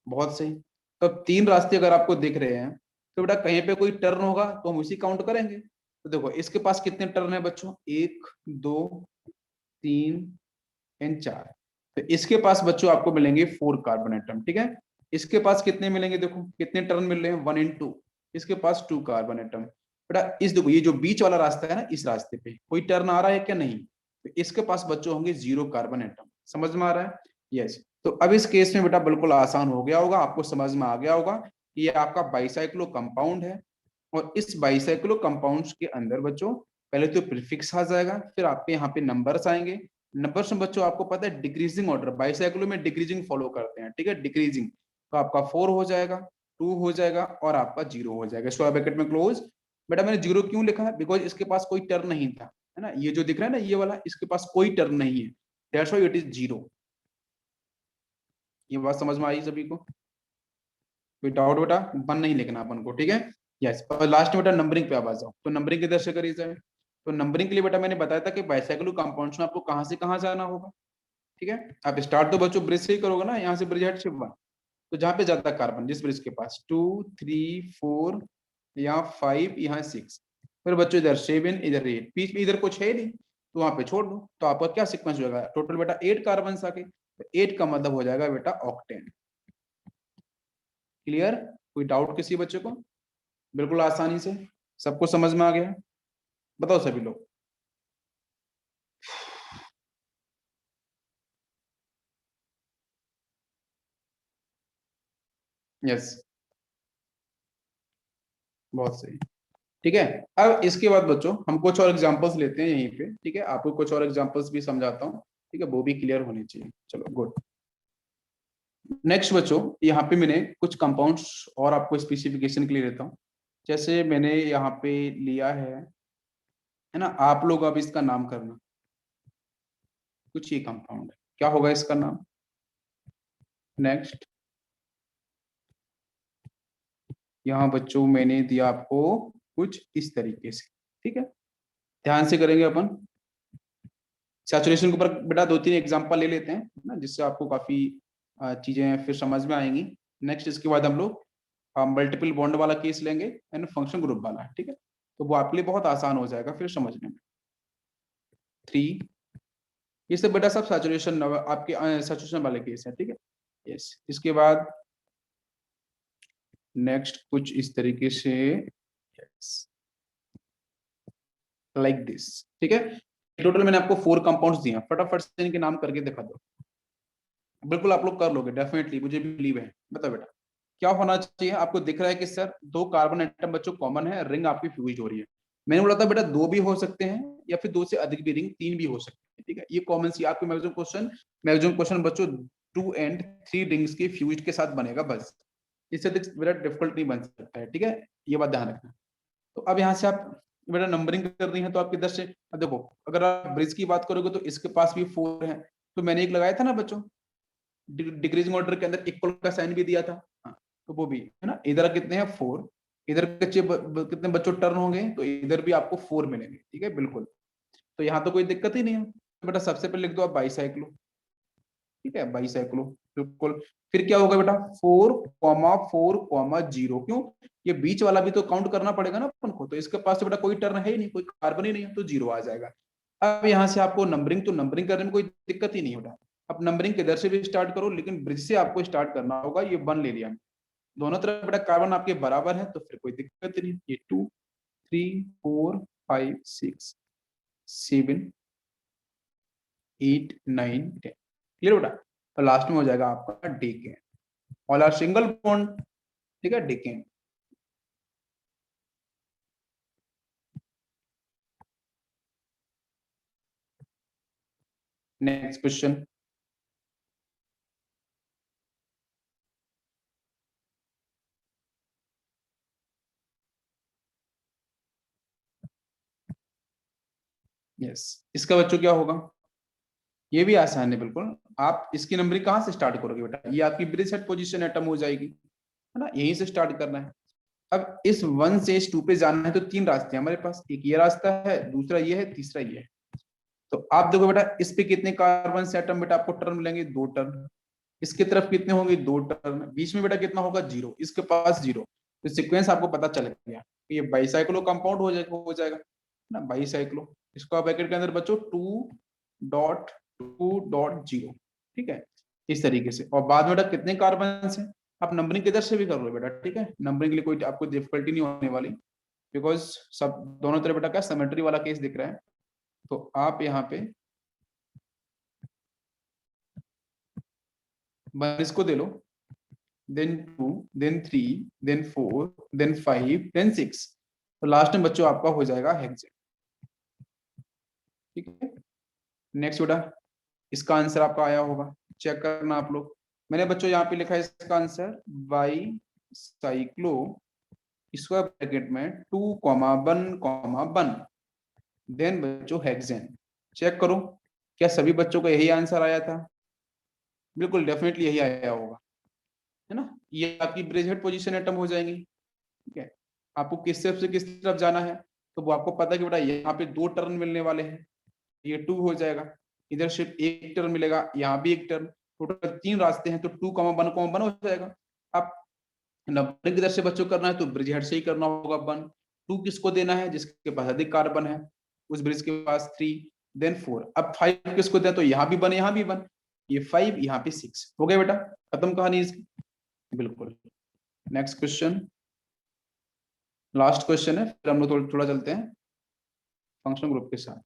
बहुत सही। तो 3 रास्ते अगर आपको दिख रहे हैं, तो बेटा कहीं पे कोई टर्न होगा तो हम उसी काउंट करेंगे। तो देखो इसके पास कितने टर्न है बच्चों? 1, 2, 3 एंड 4। तो इसके पास बच्चों आपको मिलेंगे 4 कार्बन एटम। ठीक है, इसके पास कितने मिलेंगे? देखो कितने टर्न मिल रहे हैं, 1 एंड 2। इसके पास 2 कार्बन एटम। बेटा इस देखो ये जो बीच वाला रास्ता है ना, इस रास्ते पे कोई टर्न आ रहा है क्या? नहीं। तो इसके पास बच्चों होंगे 0 कार्बन एटम। समझ में आ रहा है? यस। तो अब इस केस में बेटा बिल्कुल आसान हो गया होगा, आपको समझ में आ गया होगा कि ये आपका बाईसाइक्लो कंपाउंड है। और इस बाईसाइक्लो कंपाउंड्स के अंदर बच्चों पहले तो प्रीफिक्स आ जाएगा, फिर आपके यहाँ पे नंबर्स आएंगे। नंबर्स में बच्चों आपको पता है डिक्रीजिंग ऑर्डर, बाईसाइक्लो में डिक्रीजिंग फॉलो करते हैं। ठीक है, डिक्रीजिंग। तो आपका 4 हो जाएगा, 2 हो जाएगा, और आपका 0 हो जाएगा। स्क्वायर ब्रैकेट में क्लोज। बेटा मैंने 0 क्यों लिखा है? बिकॉज इसके पास कोई टर्न नहीं था, है ना। ये जो दिख रहा है ना ये वाला, इसके पास कोई टर्न नहीं है, दैट्स व्हाई इट इज 0। ये बात समझ में आई सभी को? कोई डाउट बेटा? 1 नहीं लिखना अपन को, ठीक है। यस, और लास्ट में बेटा नंबरिंग पे आ जाओ। तो नंबरिंग किधर से करी जाए? तो नंबरिंग के लिए बेटा मैंने बताया था कि बाइसाइक्लो कंपाउंड्स में आपको कहां से कहां जाना होगा। ठीक है, आप स्टार्ट तो बच्चों ब्रिज से ही करोगे ना, यहाँ से ब्रिज हेड से 1। तो जहां पे जाता है कार्बन जिस ब्रिज के पास, 2, 3, 4, यहाँ 5, यहाँ 6। फिर बच्चों इधर 7, इधर 8, बीच में इधर कुछ है नहीं। तो वहां पे छोड़ दो, तो आपका क्या सीक्वेंस हो जाएगा, टोटल बेटा 8 कार्बन आके, तो 8 का मतलब हो जाएगा बेटा ऑक्टेन। क्लियर? कोई डाउट किसी बच्चे को? बिल्कुल आसानी से सबको समझ में आ गया? बताओ सभी लोग। यस, बहुत सही। ठीक है, अब इसके बाद बच्चों हम कुछ और एग्जांपल्स लेते हैं यहीं पे। ठीक है, आपको कुछ और एग्जांपल्स भी समझाता हूँ। ठीक है, वो भी क्लियर होनी चाहिए। चलो गुड। नेक्स्ट बच्चों, यहाँ पे मैंने कुछ कंपाउंड्स और आपको स्पेसिफिकेशन के लिए देता हूँ। जैसे मैंने यहाँ पे लिया है ना, आप लोग अब इसका नाम करना। कुछ ये कंपाउंड है, क्या होगा इसका नाम? नेक्स्ट, यहाँ बच्चों मैंने दिया आपको कुछ इस तरीके से। ठीक है, ध्यान से करेंगे अपन। सैचुरेशन के ऊपर बेटा 2-3 एग्जांपल ले लेते हैं ना, जिससे आपको काफी चीजें फिर समझ में आएंगी। नेक्स्ट इसके बाद हम लोग मल्टीपल बॉन्ड वाला केस लेंगे एंड फंक्शन ग्रुप वाला। ठीक है, तो वो आपके लिए बहुत आसान हो जाएगा फिर समझने में। 3, ये सब बेटा सब सैचुरेशन आपके सैचुरेशन वाले केस है। ठीक है, यस। इसके बाद नेक्स्ट कुछ इस तरीके से, लाइक दिस। ठीक है, टोटल मैंने आपको 4 कंपाउंड्स दिए हैं, फटाफट से इनके नाम करके दिखा दो। बिल्कुल आप लोग कर लोगे डेफिनेटली, मुझे बिलीव है। बताओ बेटा क्या होना चाहिए? आपको दिख रहा है कि सर 2 कार्बन एटम बच्चों कॉमन है, रिंग आपकी फ्यूज हो रही है। मैंने बोला था बेटा 2 भी हो सकते हैं या फिर 2 से अधिक भी रिंग, 3 भी हो सकते हैं। ठीक है, ये कॉमन सी आपके मैक्सिमम क्वेश्चन बच्चों 2 एंड 3 रिंग्स के फ्यूज के साथ बनेगा बस। इससे बेटा डिफिकल्ट नहीं बन सकता है। ठीक है, ये बात ध्यान रखना। तो अब यहाँ से आप बेटा नंबरिंग करनी है, तो आपके इधर से अब देखो, अगर आप ब्रिज की बात करोगे तो इसके पास भी 4 है, तो मैंने एक लगाया था ना बच्चों, डिक्रीजिंग ऑर्डर के अंदर इक्वल का साइन भी दिया था। हाँ, तो वो भी है ना। इधर कितने हैं? 4। इधर कितने बच्चों टर्न होंगे? तो इधर भी आपको 4 मिलेंगे। ठीक है, बिल्कुल। तो यहाँ तो कोई दिक्कत ही नहीं है। तो बेटा सबसे पहले लिख दो आप बाईसाइक्लो। ठीक है, बाईसाइक्लो, बिल्कुल। फिर क्या होगा बेटा? 4,4,0। क्यों? ये बीच वाला भी तो काउंट करना पड़ेगा ना अपन को, तो इसके पास तो बेटा कोई टर्न है ही नहीं, कोई कार्बन ही नहीं है, तो 0 आ जाएगा। अब यहाँ से आपको नंबरिंग, तो नंबरिंग करने में कोई दिक्कत ही नहीं होता। अब नंबरिंग किधर से भी स्टार्ट करो, लेकिन ब्रिज से आपको स्टार्ट करना होगा। ये 1 ले लिया, दोनों तरफ बेटा कार्बन आपके बराबर है, तो फिर कोई दिक्कत नहीं। ये 2, 3, 4, 5, 6, 7, 8, 9, 10। क्लियर बेटा? तो लास्ट में हो जाएगा आपका decane. All are single bond. ठीक है, डेकेन। Next question. यस, इसका बच्चों क्या होगा? ये भी आसान है बिल्कुल। आप इसकी नंबरिंग कहाँ से स्टार्ट करोगे बेटा? ये आपकी ब्रिज सेट पोजीशन एटम हो जाएगी, है ना, यहीं से स्टार्ट करना है। अब इस 1 से इस 2 पे जाना है, तो 3 रास्ते हैं हमारे पास। एक ये रास्ता है, दूसरा ये है, तीसरा ये है। तो आप देखो बेटा, इस पे कितने कार्बन से एटम बेटा आपको टर्न मिलेंगे? 2 टर्न। इसके तरफ कितने होंगे? 2 टर्न। बीच में बेटा कितना होगा? 0। इसके पास 0। तो सीक्वेंस आपको पता चल गया कि ये बाईसाइक्लो कंपाउंड हो जाएगा ना, बाईसाइक्लो। इसको आप ब्रैकेट के अंदर बच्चों 2.2.0। ठीक है, इस तरीके से। और बाद में बेटा कितने कार्बन है? आप नंबरिंग किधर से भी कर लो बेटा। ठीक है, नंबरिंग के लिए कोई आपको डिफिकल्टी नहीं होने वाली, बिकॉज सब दोनों तरफ बेटा क्या सिमेट्री वाला केस दिख रहा है। तो आप यहाँ पे इसको दे लो, then 2, then 3, then 4, then 5, then 6। तो लास्ट में बच्चों आपका हो जाएगा हेक्सेन। ठीक है, नेक्स्ट बेटा इसका आंसर आपका आया होगा, चेक करना आप लोग। मैंने बच्चों यहाँ पे लिखा है इसका आंसर बाई साइक्लो, इसका ब्रैकेट में 2,1,1, देन बच्चों हेक्सेन। चेक करो, क्या सभी बच्चों को यही आंसर आया था? बिल्कुल डेफिनेटली यही आया होगा, है ना। ये आपकी ब्रिज हेड पोजीशन एटम हो जाएंगी। ठीक है, आपको किस तरफ से किस तरफ जाना है, तो वो आपको पता है कि बेटा यहाँ पे 2 टर्न मिलने वाले हैं, ये 2 हो जाएगा। इधर सिर्फ 1 टर्न मिलेगा, यहाँ भी 1 टर्न। टोटल 3 रास्ते हैं, तो 2,1,1 हो जाएगा। आप नंबरिंग किधर से बच्चों करना है, तो ब्रिज हेड से ही करना होगा। 1, 2 किसको देना है? जिसके पास अधिक कार्बन है, उस ब्रिज के पास 3, देन 4। अब 5 किसको दें, तो यहाँ भी 1 यहाँ भी 1, ये 5 यहाँ पे 6 हो गया बेटा, खत्म कहानी इसकी। बिल्कुल। नेक्स्ट क्वेश्चन, लास्ट क्वेश्चन है, फिर हम लोग थोड़ा थोड़ा चलते हैं फंक्शनल ग्रुप के साथ।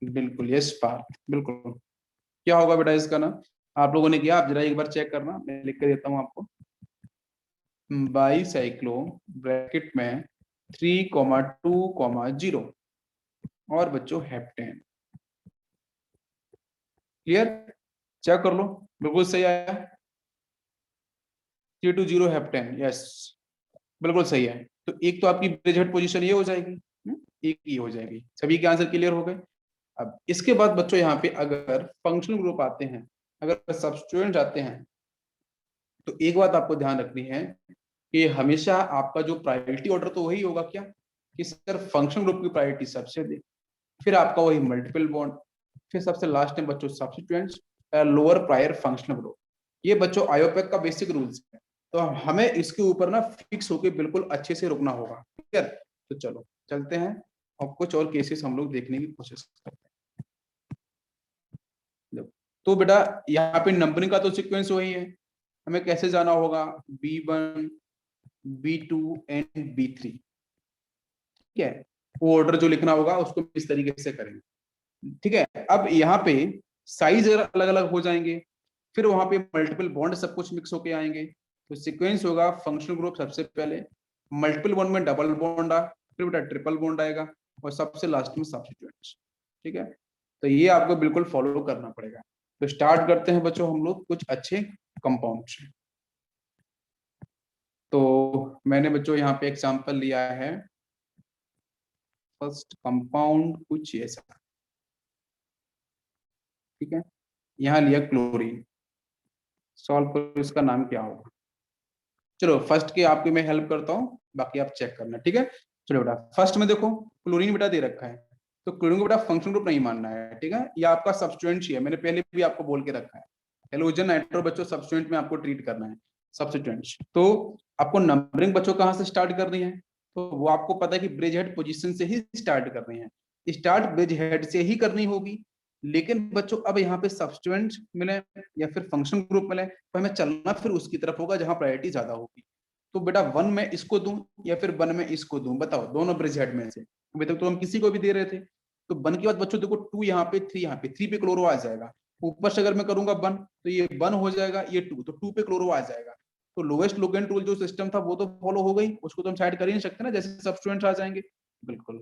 बिल्कुल, यस पार्थ, बिल्कुल। क्या होगा बेटा इसका ना, आप लोगों ने किया, आप जरा एक बार चेक करना, मैं लिख के देता हूँ आपको। बाईसाइक्लो ब्रैकेट में 3,2,0 और बच्चों हेप्टेन। क्लियर, चेक कर लो, बिल्कुल सही आया। 3,2,0 हेप्टेन, यस बिल्कुल सही है। तो एक तो आपकी ब्रिजहेड पोजीशन ये हो जाएगी, एक ही हो जाएगी। सभी के आंसर क्लियर हो गए। अब इसके बाद बच्चों यहाँ पे अगर फंक्शनल ग्रुप आते हैं, अगर सब्स्टिट्यूएंट आते हैं, तो एक बात आपको ध्यान रखनी है कि हमेशा आपका जो प्रायोरिटी ऑर्डर तो वही होगा क्या, कि सर फंक्शनल ग्रुप की प्रायोरिटी सबसे दे, फिर आपका वही मल्टीपल बॉन्ड, फिर सबसे लास्ट में बच्चों substituents, lower prior functional group. ये बच्चों आयोपेक का बेसिक रूल्स है, तो हमें इसके ऊपर ना फिक्स होके बिल्कुल अच्छे से रुकना होगा। ठीक है, तो चलो चलते हैं और कुछ और केसेस हम लोग देखने की कोशिश करते हैं। तो बेटा यहाँ पे नंबरिंग का तो सीक्वेंस वही है, हमें कैसे जाना होगा, B1 B2 एंड B3। ठीक है, वो ऑर्डर जो लिखना होगा उसको इस तरीके से करेंगे। ठीक है, अब यहाँ पे साइज अलग अलग हो जाएंगे, फिर वहां पे मल्टीपल बॉन्ड सब कुछ मिक्स होके आएंगे। तो सीक्वेंस होगा फंक्शनल ग्रुप, सबसे पहले मल्टीपल बॉन्ड में डबल बॉन्ड आ, फिर बेटा ट्रिपल बॉन्ड आएगा, और सबसे लास्ट में सब्स्टिट्यूएंट्स। ठीक है, तो ये आपको बिल्कुल फॉलो करना पड़ेगा। तो स्टार्ट करते हैं बच्चों हम लोग कुछ अच्छे कंपाउंड से। तो मैंने बच्चों यहाँ पे एग्जांपल लिया है, फर्स्ट कंपाउंड कुछ ऐसा। ठीक है, यहाँ लिया क्लोरीन, सॉल्व करो इसका नाम क्या होगा। चलो फर्स्ट की आपकी मैं हेल्प करता हूँ, बाकी आप चेक करना। ठीक है, चलो बेटा फर्स्ट में देखो क्लोरीन बेटा दे रखा है, तो क्लोरीन को बेटा फंक्शनल ग्रुप नहीं मानना है। ठीक है, ये आपका सब्स्टिट्यूएंट ही है, मैंने पहले भी आपको बोल के रखा है। हेलोजन नाइट्रो बच्चों सब्स्टिट्यूएंट में आपको ट्रीट करना है, सब्स्टिट्यूएंट्स। तो आपको नंबरिंग बच्चों कहाँ से स्टार्ट करनी है, तो वो आपको पता है कि ब्रिज हेड पोजिशन से ही स्टार्ट करनी है, स्टार्ट ब्रिज हेड से ही करनी होगी। लेकिन बच्चों अब यहाँ पे सब्स्टिट्यूएंट मिले या फिर फंक्शन ग्रुप मिले, तो हमें चलना फिर उसकी तरफ होगा जहां प्रायोरिटी ज्यादा होगी। तो बेटा 1 में इसको दूं या फिर 1 में इसको दूं, बताओ दोनों ब्रिज हेड में से। अभी तक तो हम किसी को भी दे रहे थे। तो 1 के बाद बच्चों देखो 2 यहाँ पे 3 यहाँ पे, 3 पे क्लोरो आ जाएगा। ऊपर से अगर मैं करूंगा 1 तो ये 1 हो जाएगा, ये 2 तो 2 पे क्लोरो आ जाएगा। तो लोएस्ट लोगेन टूल जो सिस्टम था वो तो फॉलो हो गई, उसको तो हम साइड कर ही नहीं सकते ना, जैसे सब्स्टिट्यूएंट्स आ जाएंगे। बिल्कुल,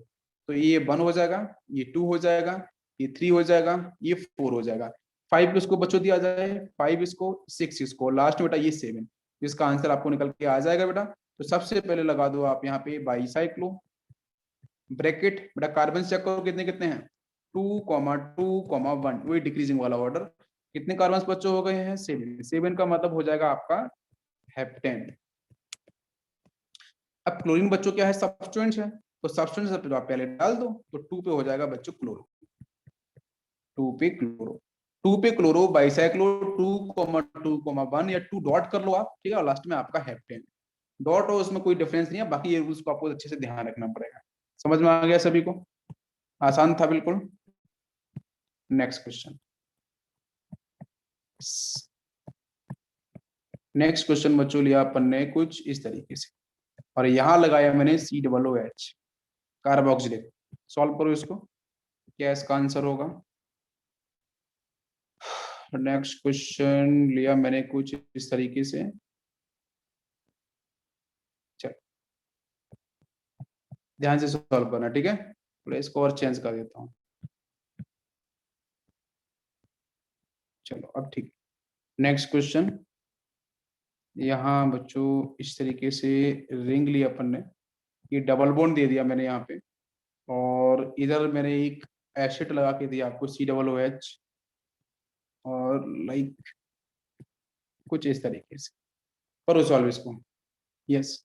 तो ये 1 हो जाएगा, ये 2 हो जाएगा, ये 3 हो जाएगा, ये 4 हो जाएगा। 5 किसको बच्चों दिया जाए, 5 इसको, 6 इसको, लास्ट बेटा ये 7। इसका आंसर आपको निकल के आ जाएगा बेटा। तो सबसे पहले लगा दो आप यहाँ पे बाईसाइक्लो ब्रैकेट, बेटा कार्बन चेक करो कितने कितने हैं, 2,2,1, वही डिक्रीजिंग वाला ऑर्डर। कितने कार्बन बच्चों हो गए हैं, 7। 7 का मतलब हो जाएगा आपका हेप्टेन। अब क्लोरीन बच्चों क्या है, सब्स्टिट्यूएंट है, तो सब्स्टिट्यूएंट आप पहले डाल दो, तो 2 पे हो जाएगा बच्चों क्लोरो, 2 पे क्लोरो, 2 पे क्लोरो बाइसाइक्लो 2,2,1 या 2 डॉट कर लो आप। ठीक है, और लास्ट में आपका हेप्टेन। डॉट और उसमें कोई डिफरेंस नहीं है, बाकी ये रूल्स को आपको अच्छे से ध्यान रखना पड़ेगा। समझ में आ गया सभी को, आसान था बिल्कुल। नेक्स्ट क्वेश्चन, नेक्स्ट क्वेश्चन बच्चों लिया अपन ने कुछ इस तरीके से, और यहां लगाया मैंने COOH कार्बोक्सिलेट। सॉल्व करो इसको, क्या इसका आंसर होगा। नेक्स्ट क्वेश्चन लिया मैंने कुछ इस तरीके से, चल ध्यान से सॉल्व करना। ठीक है, थोड़ा इसको और चेंज कर देता हूँ। चलो अब ठीक, नेक्स्ट क्वेश्चन, यहाँ बच्चों इस तरीके से रिंग लिया अपन ने, ये डबल बॉन्ड दे दिया मैंने यहाँ पे, और इधर मैंने एक एसिड लगा के दिया आपको COOH, और लाइक कुछ इस तरीके से करो सॉल्व इसको। यस,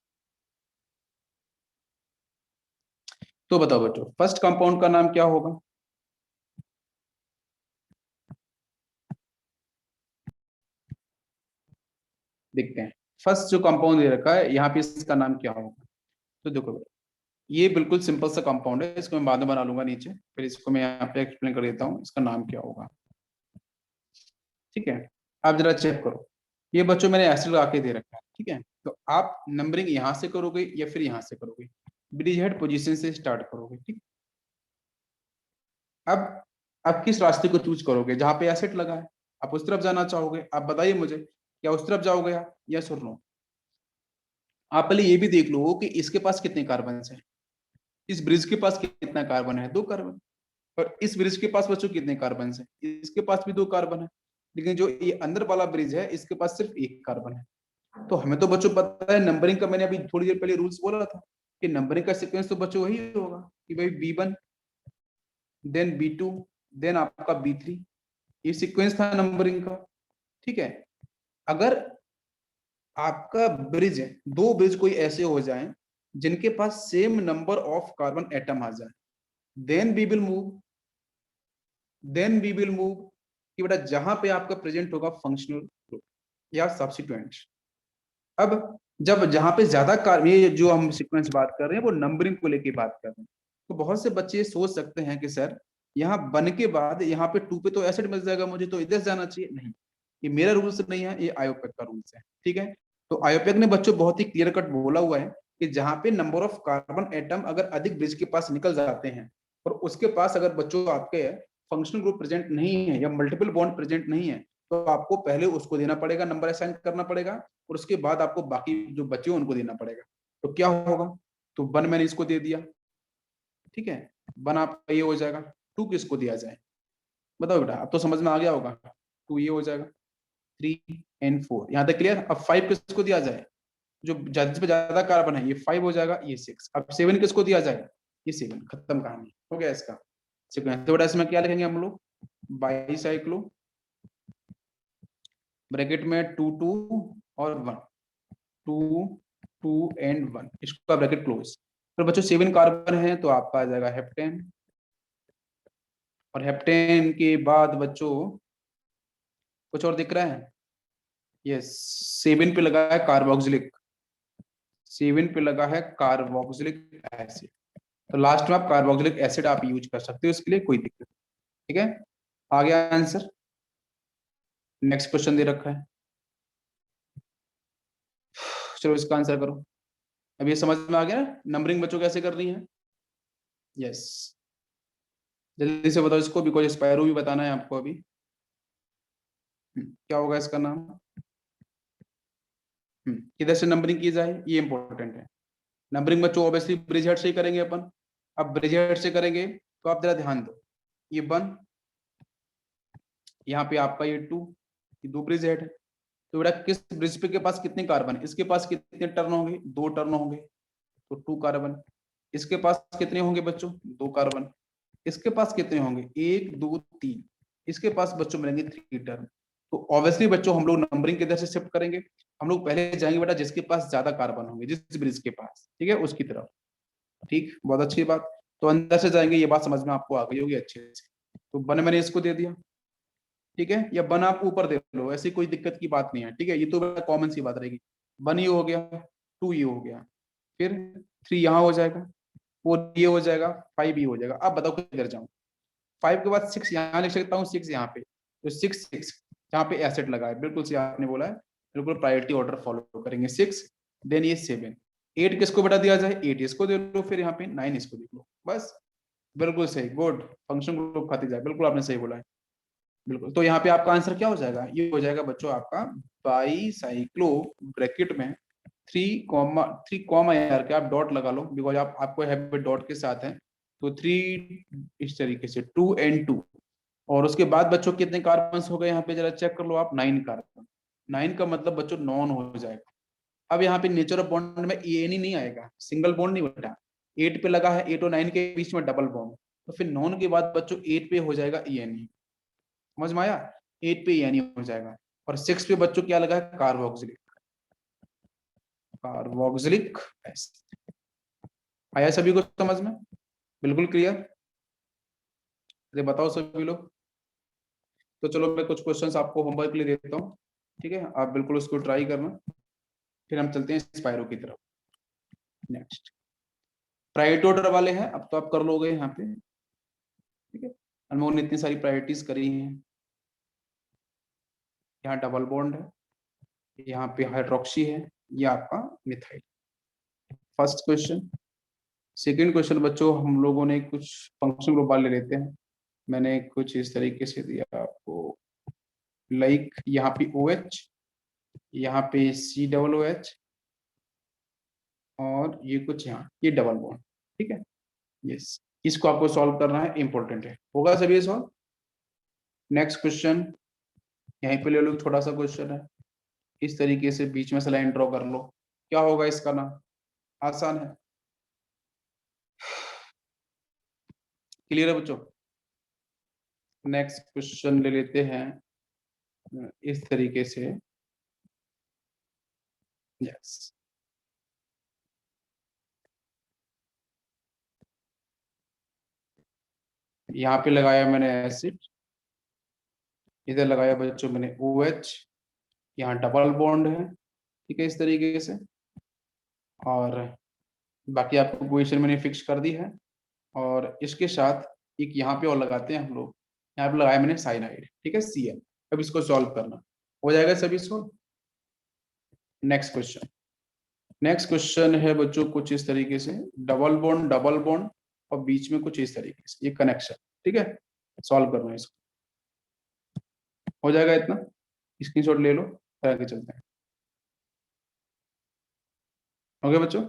तो बताओ बच्चों फर्स्ट कंपाउंड का नाम क्या होगा, देखते हैं। फर्स्ट जो कंपाउंड दे रखा है यहाँ पे, इसका नाम क्या होगा? तो देखो ये बिल्कुल सिंपल सा कंपाउंड है, इसको मैं बाद में बना लूंगा नीचे, फिर इसको मैं यहाँ पे एक्सप्लेन कर देता हूँ इसका नाम क्या होगा। ठीक है, आप जरा चेक करो, ये बच्चों मैंने एसिड लगा के दे रखा है। ठीक है, तो आप नंबरिंग यहाँ से करोगे या फिर यहाँ से करोगे? ब्रिज हेड पोजीशन से स्टार्ट करोगे। ठीक, अब आप किस रास्ते को चूज करोगे? जहां पे एसिड लगा है आप उस तरफ जाना चाहोगे? आप बताइए मुझे, क्या उस तरफ जाओगे आप? यस और नो? आप पहले ये भी देख लो कि इसके पास कितने कार्बन है। इस ब्रिज के पास कितना कार्बन है? 2 कार्बन। और इस ब्रिज के पास बच्चों कितने कार्बन है? इसके पास भी 2 कार्बन है। लेकिन जो ये अंदर वाला ब्रिज है इसके पास सिर्फ 1 कार्बन है। तो हमें तो बच्चों पता है नंबरिंग का, मैंने अभी थोड़ी देर पहले रूल्स बोला था कि नंबरिंग का सीक्वेंस तो बच्चों वही होगा कि भाई B1 देन B2 देन आपका B3, ये सीक्वेंस था नंबरिंग का। ठीक है, अगर आपका ब्रिज, 2 ब्रिज कोई ऐसे हो जाएं जिनके पास same number of carbon atom आ जाए, देन वी विल मूव, कि बेटा जहां पे आपका प्रेजेंट होगा फंक्शनल ग्रुप या सब्स्टिट्यूएंट। अब जब जहां पे ज्यादा कार्बन, ये जो हम सीक्वेंस बात कर रहे हैं वो नंबरिंग को लेके बात कर रहे हैं। तो बहुत से बच्चे ये सोच सकते हैं कि सर यहाँ बन के बाद यहाँ पे 2 पे तो एसिड मिल जाएगा, मुझे तो इधर जाना चाहिए। नहीं, ये मेरा रूल्स नहीं है, ये आयोपेक का रूल्स है। ठीक है, तो आयोपेक ने बच्चों बहुत ही क्लियर कट बोला हुआ है कि जहां पे नंबर ऑफ कार्बन एटम अगर अधिक ब्रिज के पास निकल जाते हैं और उसके पास अगर बच्चों आपके फंक्शनल ग्रुप प्रेजेंट नहीं है या मल्टीपल बॉन्ड प्रेजेंट नहीं है, तो आपको पहले उसको देना पड़ेगा, नंबर असाइन करना पड़ेगा, और उसके बाद आपको बाकी जो बचे उनको देना पड़ेगा। तो क्या होगा? तो 1 मैंने इसको दे दिया। ठीक है, 1 आपका ये हो जाएगा। 2 किसको दिया जाए? बताओ बेटा, अब तो समझ में आ गया होगा। 2 ये हो जाएगा, 3 एंड 4 यहाँ तक क्लियर। अब 5 किसको दिया जाए? जो ज्यादा से ज्यादा कार्बन है, ये 5 हो जाएगा, ये 6। अब 7 किसको दिया जाए? ये 7। खत्म कहानी, हो गया इसका सीक्वेंस। तो बेटा इसमें क्या लिखेंगे हम लोग? बाईसाइक्लो, ब्रैकेट में 2 2 और 1, 2 2 एंड 1, इसका ब्रैकेट क्लोज। तो बच्चों 7 कार्बन है तो आपका आ जाएगा हेप्टेन, और हेप्टेन के बाद बच्चों कुछ और दिख रहा है? यस, 7 पे लगा है कार्बोक्सिलिक, 7 पे लगा है कार्बोक्सिलिक एसिड। तो लास्ट में आप कार्बोक्सिलिक एसिड आप यूज कर सकते हो, इसके लिए कोई दिक्कत नहीं। ठीक है, आ गया आंसर। नेक्स्ट क्वेश्चन दे रखा है, चलो इसका आंसर करो। अब ये समझ में आ गया ना नंबरिंग बच्चों कैसे कर रही है? यस, जल्दी से बताओ इसको, बिकॉज स्पायरो भी बताना है आपको अभी। क्या होगा इसका नाम? किधर से नंबरिंग की जाए, ये इंपॉर्टेंट है। नंबरिंग बच्चों ऑब्वियसली ब्रिज हेड से ही करेंगे अपन। अब ब्रिज हेड से करेंगे तो आप जरा ध्यान दो, ये 1, यहाँ पे आपका ये 2, ये 2 ब्रिज हेड है। तो बेटा किस ब्रिज पे के पास कितने कार्बन? इसके पास कितने टर्न होंगे? 2 टर्न होंगे, तो 2 कार्बन। इसके पास कितने होंगे बच्चों? 2 कार्बन। इसके पास कितने होंगे? 1 2 3। इसके पास बच्चों मिलेंगे 3 टर्न। तो ऑब्वियसली बच्चों हम लोग नंबरिंग किधर से शिफ्ट करेंगे? हम लोग पहले जाएंगे बेटा जिसके पास ज्यादा कार्बन होंगे, जिस ब्रिज के पास, ठीक है, उसकी तरफ। ठीक, बहुत अच्छी बात। तो अंदर से जाएंगे, ये बात समझ में आपको आ गई होगी अच्छे से। तो 1 मैंने इसको दे दिया। ठीक है, या 1 आप ऊपर दे लो, ऐसी कोई दिक्कत की बात नहीं है। ठीक है, ये तो कॉमन सी बात रहेगी। 1 ये हो गया, 2 ये हो गया, फिर 3 यहाँ हो जाएगा, 4 ये हो जाएगा, 5 ये हो जाएगा। अब बताओ किधर जाऊं? 5 के बाद 6 यहाँ लिख सकता हूँ, 6 यहाँ पे, तो 6 जहाँ पे एसिड लगा है, बिल्कुल से आपने बोला है, बिल्कुल प्रायोरिटी ऑर्डर फॉलो करेंगे। 6 देन ये 7, 8 किसको बेटा दिया जाए? 8 इसको दे लो, फिर यहाँ पे 9 इसको देख लो, बस। बिल्कुल सही, गुड, फंक्शन ग्रुप खाती जाए, बिल्कुल आपने सही बोला है। बिल्कुल, तो यहाँ पे आपका आंसर क्या हो जाएगा? ये हो जाएगा बच्चों आपका बाईसाइक्लो, ब्रैकेट में 3 कॉमा यार के आप डॉट लगा लो, बिकॉज आप आपको हैबिट डॉट के साथ है। तो 3 इस तरीके से 2 एंड 2, और उसके बाद बच्चों कितने कार्बन हो गए यहाँ पे? जरा चेक कर लो आप, 9 कार्बन। 9 का मतलब बच्चों नॉन हो जाएगा। अब यहाँ पे नेचर ऑफ बॉन्ड में एन ही नहीं आएगा, सिंगल बॉन्ड नहीं बेटा। 8 पे लगा है, 8 और 9 के बीच में डबल बॉन्ड, तो फिर नॉन के बाद बच्चों 8 पे हो जाएगा ई। समझ में आया? 8 पे यानी हो जाएगा, और 6 पे बच्चों क्या लगा है? Carboxylic, carboxylic acid. आया सभी को समझ में? बिल्कुल क्लियर? अरे बताओ सभी लोग। तो चलो मैं कुछ क्वेश्चंस आपको होमवर्क के लिए देता हूँ, ठीक है, आप बिल्कुल उसको ट्राई करना। फिर हम चलते हैं स्पाइरो की तरफ। नेक्स्ट प्रायोरिटी ऑर्डर वाले हैं, अब तो आप कर लोगे यहाँ पे, ठीक है। हम लोगों ने इतनी सारी प्रायोरिटीज करी हैं। यहाँ डबल बॉन्ड है, यहाँ पे हाइड्रोक्सी है, ये आपका methyl. First question. Second question बच्चों, हम लोगों ने कुछ फंक्शन ग्रुप वाले लेते हैं। मैंने कुछ इस तरीके से दिया आपको, लाइक यहाँ पे OH, यहाँ पे COOH, और ये कुछ यहाँ ये डबल बॉन्ड, ठीक है। यस, इसको आपको सॉल्व करना है, इंपॉर्टेंट है, होगा सभी सॉल्व। नेक्स्ट क्वेश्चन यहीं पे ले लो, छोटा सा क्वेश्चन है, इस तरीके से बीच में से लाइन ड्रॉ कर लो, क्या होगा इसका नाम, आसान है, क्लियर है बच्चों। नेक्स्ट क्वेश्चन ले लेते हैं इस तरीके से, यस, यहाँ पे लगाया मैंने एसिड, इधर लगाया बच्चों मैंने OH, यहाँ डबल बॉन्ड है, ठीक है, इस तरीके से, और बाकी आपको पोजीशन मैंने फिक्स कर दी है। और इसके साथ एक यहाँ पे और लगाते हैं हम लोग, यहाँ पे लगाया मैंने साइनाइड, ठीक है, Cl। अब इसको सॉल्व करना हो जाएगा सभी solve. Next question, next question है बच्चों कुछ इस तरीके से, डबल बॉन्ड और बीच में कुछ इस तरीके से ये कनेक्शन, ठीक है, सॉल्व करना है इसको, हो जाएगा इतना, स्क्रीनशॉट ले लो, फिर आगे चलते हैं। ओके बच्चों,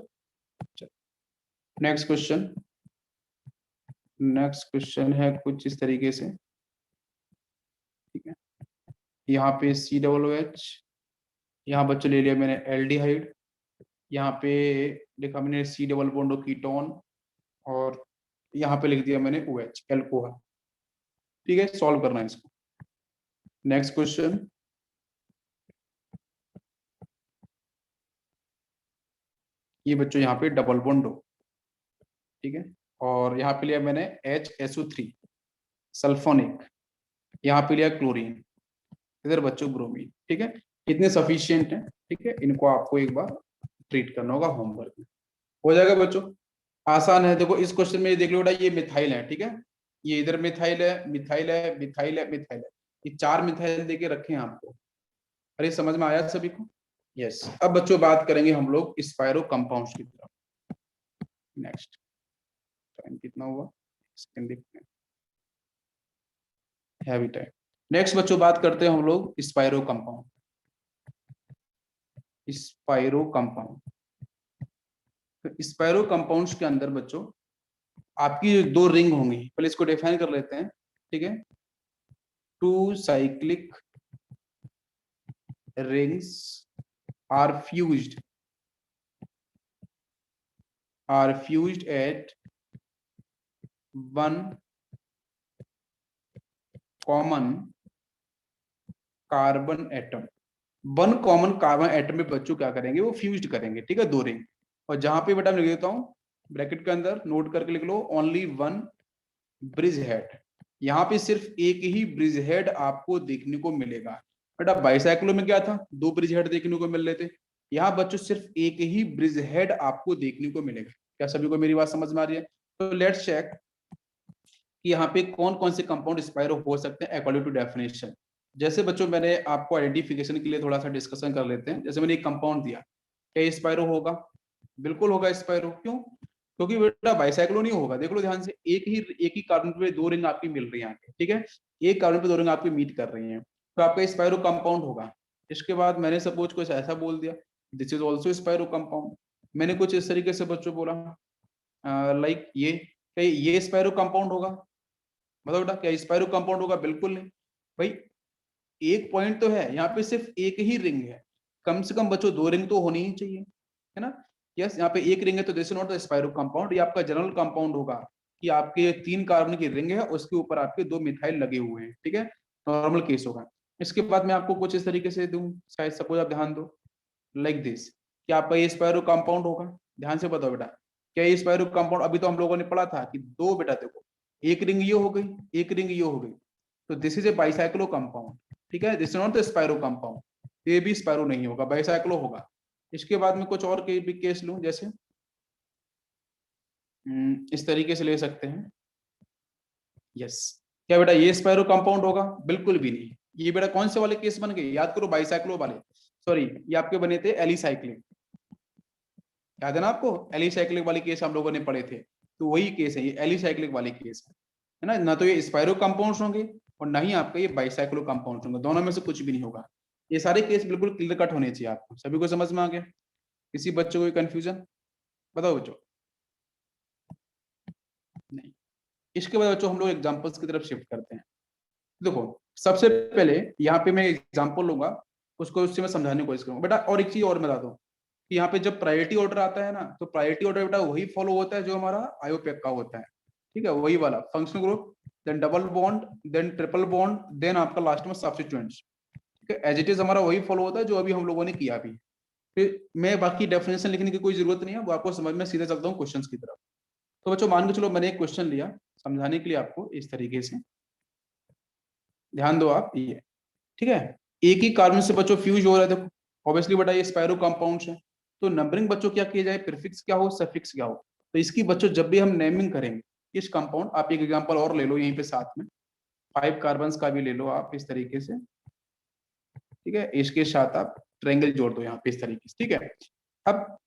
नेक्स्ट क्वेश्चन, नेक्स्ट क्वेश्चन है कुछ इस तरीके से, ठीक है, यहाँ पे COOH, यहाँ बच्चों ले लिया मैंने एल्डिहाइड, यहाँ पे लिखा मैंने C डबल बॉन्ड कीटोन, और यहाँ पे लिख दिया मैंने OH एल्कोहल, ठीक है, सॉल्व करना है इसको। नेक्स्ट क्वेश्चन, ये बच्चों यहाँ पे डबल बॉन्ड हो, ठीक है, और यहाँ पे लिया मैंने HSO3 सल्फोनिक, यहाँ पे लिया क्लोरीन, इधर बच्चों ब्रोमीन, ठीक है, इतने सफिशिएंट है, ठीक है, इनको आपको एक बार ट्रीट करना होगा होमवर्क में, हो जाएगा बच्चों, आसान है। देखो इस क्वेश्चन में ये देख लो बेटा, ये मिथाइल है, ठीक है, ये इधर मिथाइल है, मिथाइल है, मिथाइल है, मिथाइल है, ये 4 मिथाइल देके रखे हैं आपको, अरे समझ में आया सभी को। यस, अब बच्चों बात करेंगे हम लोग स्पाइरो कंपाउंड्स की तरफ। नेक्स्ट, टाइम कितना हुआ, सेकंड देखते हैं, हैवी टाइम। नेक्स्ट बच्चों बात करते हैं हम लोग स्पाइरो कंपाउंड, स्पाइरो कंपाउंड। तो स्पाइरो कंपाउंड्स के अंदर बच्चों आपकी 2 रिंग होंगी, पहले इसको डिफाइन कर लेते हैं, ठीक है, 2 cyclic rings are fused at one common carbon atom, 1 common carbon atom में बच्चों क्या करेंगे, वो फ्यूज्ड करेंगे, ठीक है, 2 रिंग, और जहां पे बेटा मैं लिख देता हूं ब्रैकेट के अंदर, नोट करके लिख लो, ओनली 1 ब्रिज हेड, यहाँ पे सिर्फ एक ही ब्रिज हेड आपको देखने को मिलेगा। बेटा बाइसाइक्लो में क्या था, 2 ब्रिज हेड देखने को मिल रहे थे, यहाँ बच्चों सिर्फ एक ही ब्रिज हेड आपको देखने को मिलेगा। क्या सभी को मेरी बात समझ में आ रही है? तो लेट्स चेक कि यहाँ पे कौन कौन से कंपाउंड स्पाइरो हो सकते हैं अकॉर्डिंग टू डेफिनेशन। जैसे बच्चों मैंने आपको आइडेंटिफिकेशन के लिए थोड़ा सा डिस्कशन कर लेते हैं। जैसे मैंने एक कंपाउंड दिया, क्या स्पाइरो होगा? बिल्कुल होगा स्पाइरो। क्यों? क्योंकि बेटा बाइसाइक्लो नहीं होगा। देख लो ध्यान से, एक ही कार्बन पे 2 रिंग आपकी मिल रही है यहाँ पे, ठीक है, एक कार्बन पे 2 रिंग आपकी मीट कर रही है, तो आपका स्पाइरो कंपाउंड होगा। इसके बाद मैंने सपोज कुछ ऐसा बोल दिया, this is also spiro compound. मैंने कुछ इस तरीके से बच्चों बोला, लाइक ये स्पाइरो कंपाउंड होगा, मतलब बेटा क्या स्पाइरो कंपाउंड होगा? बिल्कुल नहीं भाई, एक पॉइंट तो है यहाँ पे, सिर्फ एक ही रिंग है, कम से कम बच्चों 2 रिंग तो होनी ही चाहिए, है ना। यस, यहाँ पे एक रिंग है तो this is not the spiro compound, ये आपका जनरल कंपाउंड होगा कि आपके 3 कार्बन की रिंग है, उसके ऊपर आपके 2 मिथाइल लगे हुए हैं, ठीक है, नॉर्मल केस होगा। इसके बाद मैं आपको कुछ इस तरीके से दूं, शायद सपोज आप ध्यान दो, लाइक दिस, क्या आपका ये स्पाइरो कंपाउंड होगा? ध्यान से बताओ बेटा, क्या ये स्पाइरो कंपाउंड? अभी तो हम लोगों ने पढ़ा था कि 2, बेटा देखो, एक रिंग ये हो गई, एक रिंग ये हो गई, तो this is a bicyclo compound, ठीक है, this is not the spiro compound, ये भी स्पाइरो नहीं होगा, बाइसाइक्लो होगा। इसके बाद में कुछ और भी केस लूं, जैसे इस तरीके से ले सकते हैं। यस, क्या बेटा ये स्पाइरो कंपाउंड होगा? बिल्कुल भी नहीं। ये बेटा कौन से वाले केस बन गए? याद करो, बाइसाइक्लो वाले, सॉरी ये आपके बने थे एलिसाइक्लिक, याद है ना आपको? एलिसाइक्लिक वाले केस हम लोगों ने पढ़े थे, तो वही केस है ये, एलिसाइक्लिक वाले केस है ना। ना तो ये स्पाइरो कंपाउंड्स होंगे और ना ही आपका ये बाइसाइक्लो कंपाउंड्स होंगे, दोनों में से कुछ भी नहीं होगा। ये सारे केस बिल्कुल क्लियर कट होने चाहिए आपको। सभी को समझ में आ गया? किसी बच्चों को कंफ्यूजन? बताओ बच्चों। नहीं। इसके बाद बच्चों हम लोग एग्जांपल्स की तरफ शिफ्ट करते हैं। देखो सबसे पहले यहाँ पे मैं एग्जांपल लूंगा, उसको उससे मैं समझाने की कोशिश करूंगा बेटा। और एक चीज और बता दूं कि यहाँ पे जब प्रायोरिटी ऑर्डर आता है ना, तो प्रायोरिटी ऑर्डर बेटा वही फॉलो होता है जो हमारा आयोपेक का होता है, ठीक है? वही वाला functional group, then double bond, then triple bond, then आपका लास्ट में सब्स्टिट्यूएंट्स, ठीक है? एज इट इज हमारा वही फॉलो होता है जो अभी हम लोगों ने किया अभी। फिर मैं बाकी डेफिनेशन लिखने की कोई जरूरत नहीं है, वो आपको समझ में, सीधे चलता हूँ क्वेश्चन की तरफ। तो बच्चों मान के चलो मैंने एक क्वेश्चन लिया समझाने के लिए आपको इस तरीके से, ध्यान दो आप ये, ठीक है? एक ही कार्बन से बच्चों फ्यूज हो रहा है, देखो ऑब्वियसली बेटा ये स्पाइरो कंपाउंड्स है, तो नंबरिंग बच्चों क्या किया जाए, प्रीफिक्स क्या हो, सफिक्स क्या हो। तो इसकी बच्चों जब भी हम नेमिंग करेंगे इस कंपाउंड, आप एक एग्जांपल और ले लो यहीं पे साथ में, 5 कार्बन का भी ले लो आप इस तरीके से, ठीक है? इसके साथ आप ट्रायंगल जोड़ दो यहाँ पे इस तरीके से, ठीक है? अब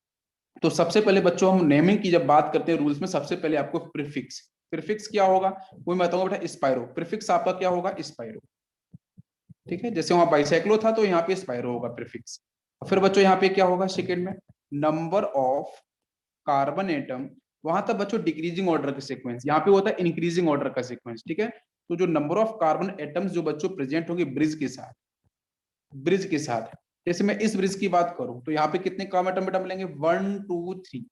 तो सबसे पहले बच्चों हम नेमिंग की जब बात करते हैं रूल्स में, सबसे पहले आपको प्रीफिक्स, प्रीफिक्स क्या होगा वो मैं बताऊंगा बेटा, स्पाइरो। प्रीफिक्स आपका क्या होगा? स्पाइरो, ठीक है? जैसे वहां बाइसाइक्लो था तो यहाँ पे स्पाइरो होगा प्रीफिक्स। फिर बच्चों यहाँ पे क्या होगा सेकंड में? नंबर ऑफ कार्बन एटम, वहां तक बच्चों डिक्रीजिंग ऑर्डर का सीक्वेंस, यहाँ पे होता है इंक्रीजिंग ऑर्डर का सीक्वेंस, ठीक है? तो जो नंबर ऑफ कार्बन एटम्स जो बच्चों प्रेजेंट होंगे ब्रिज के साथ, ब्रिज के साथ, जैसे मैं इस ब्रिज की बात करूं तो यहाँ पे कितने कार्बन एटम बेटा मिलेंगे? 1 2 3।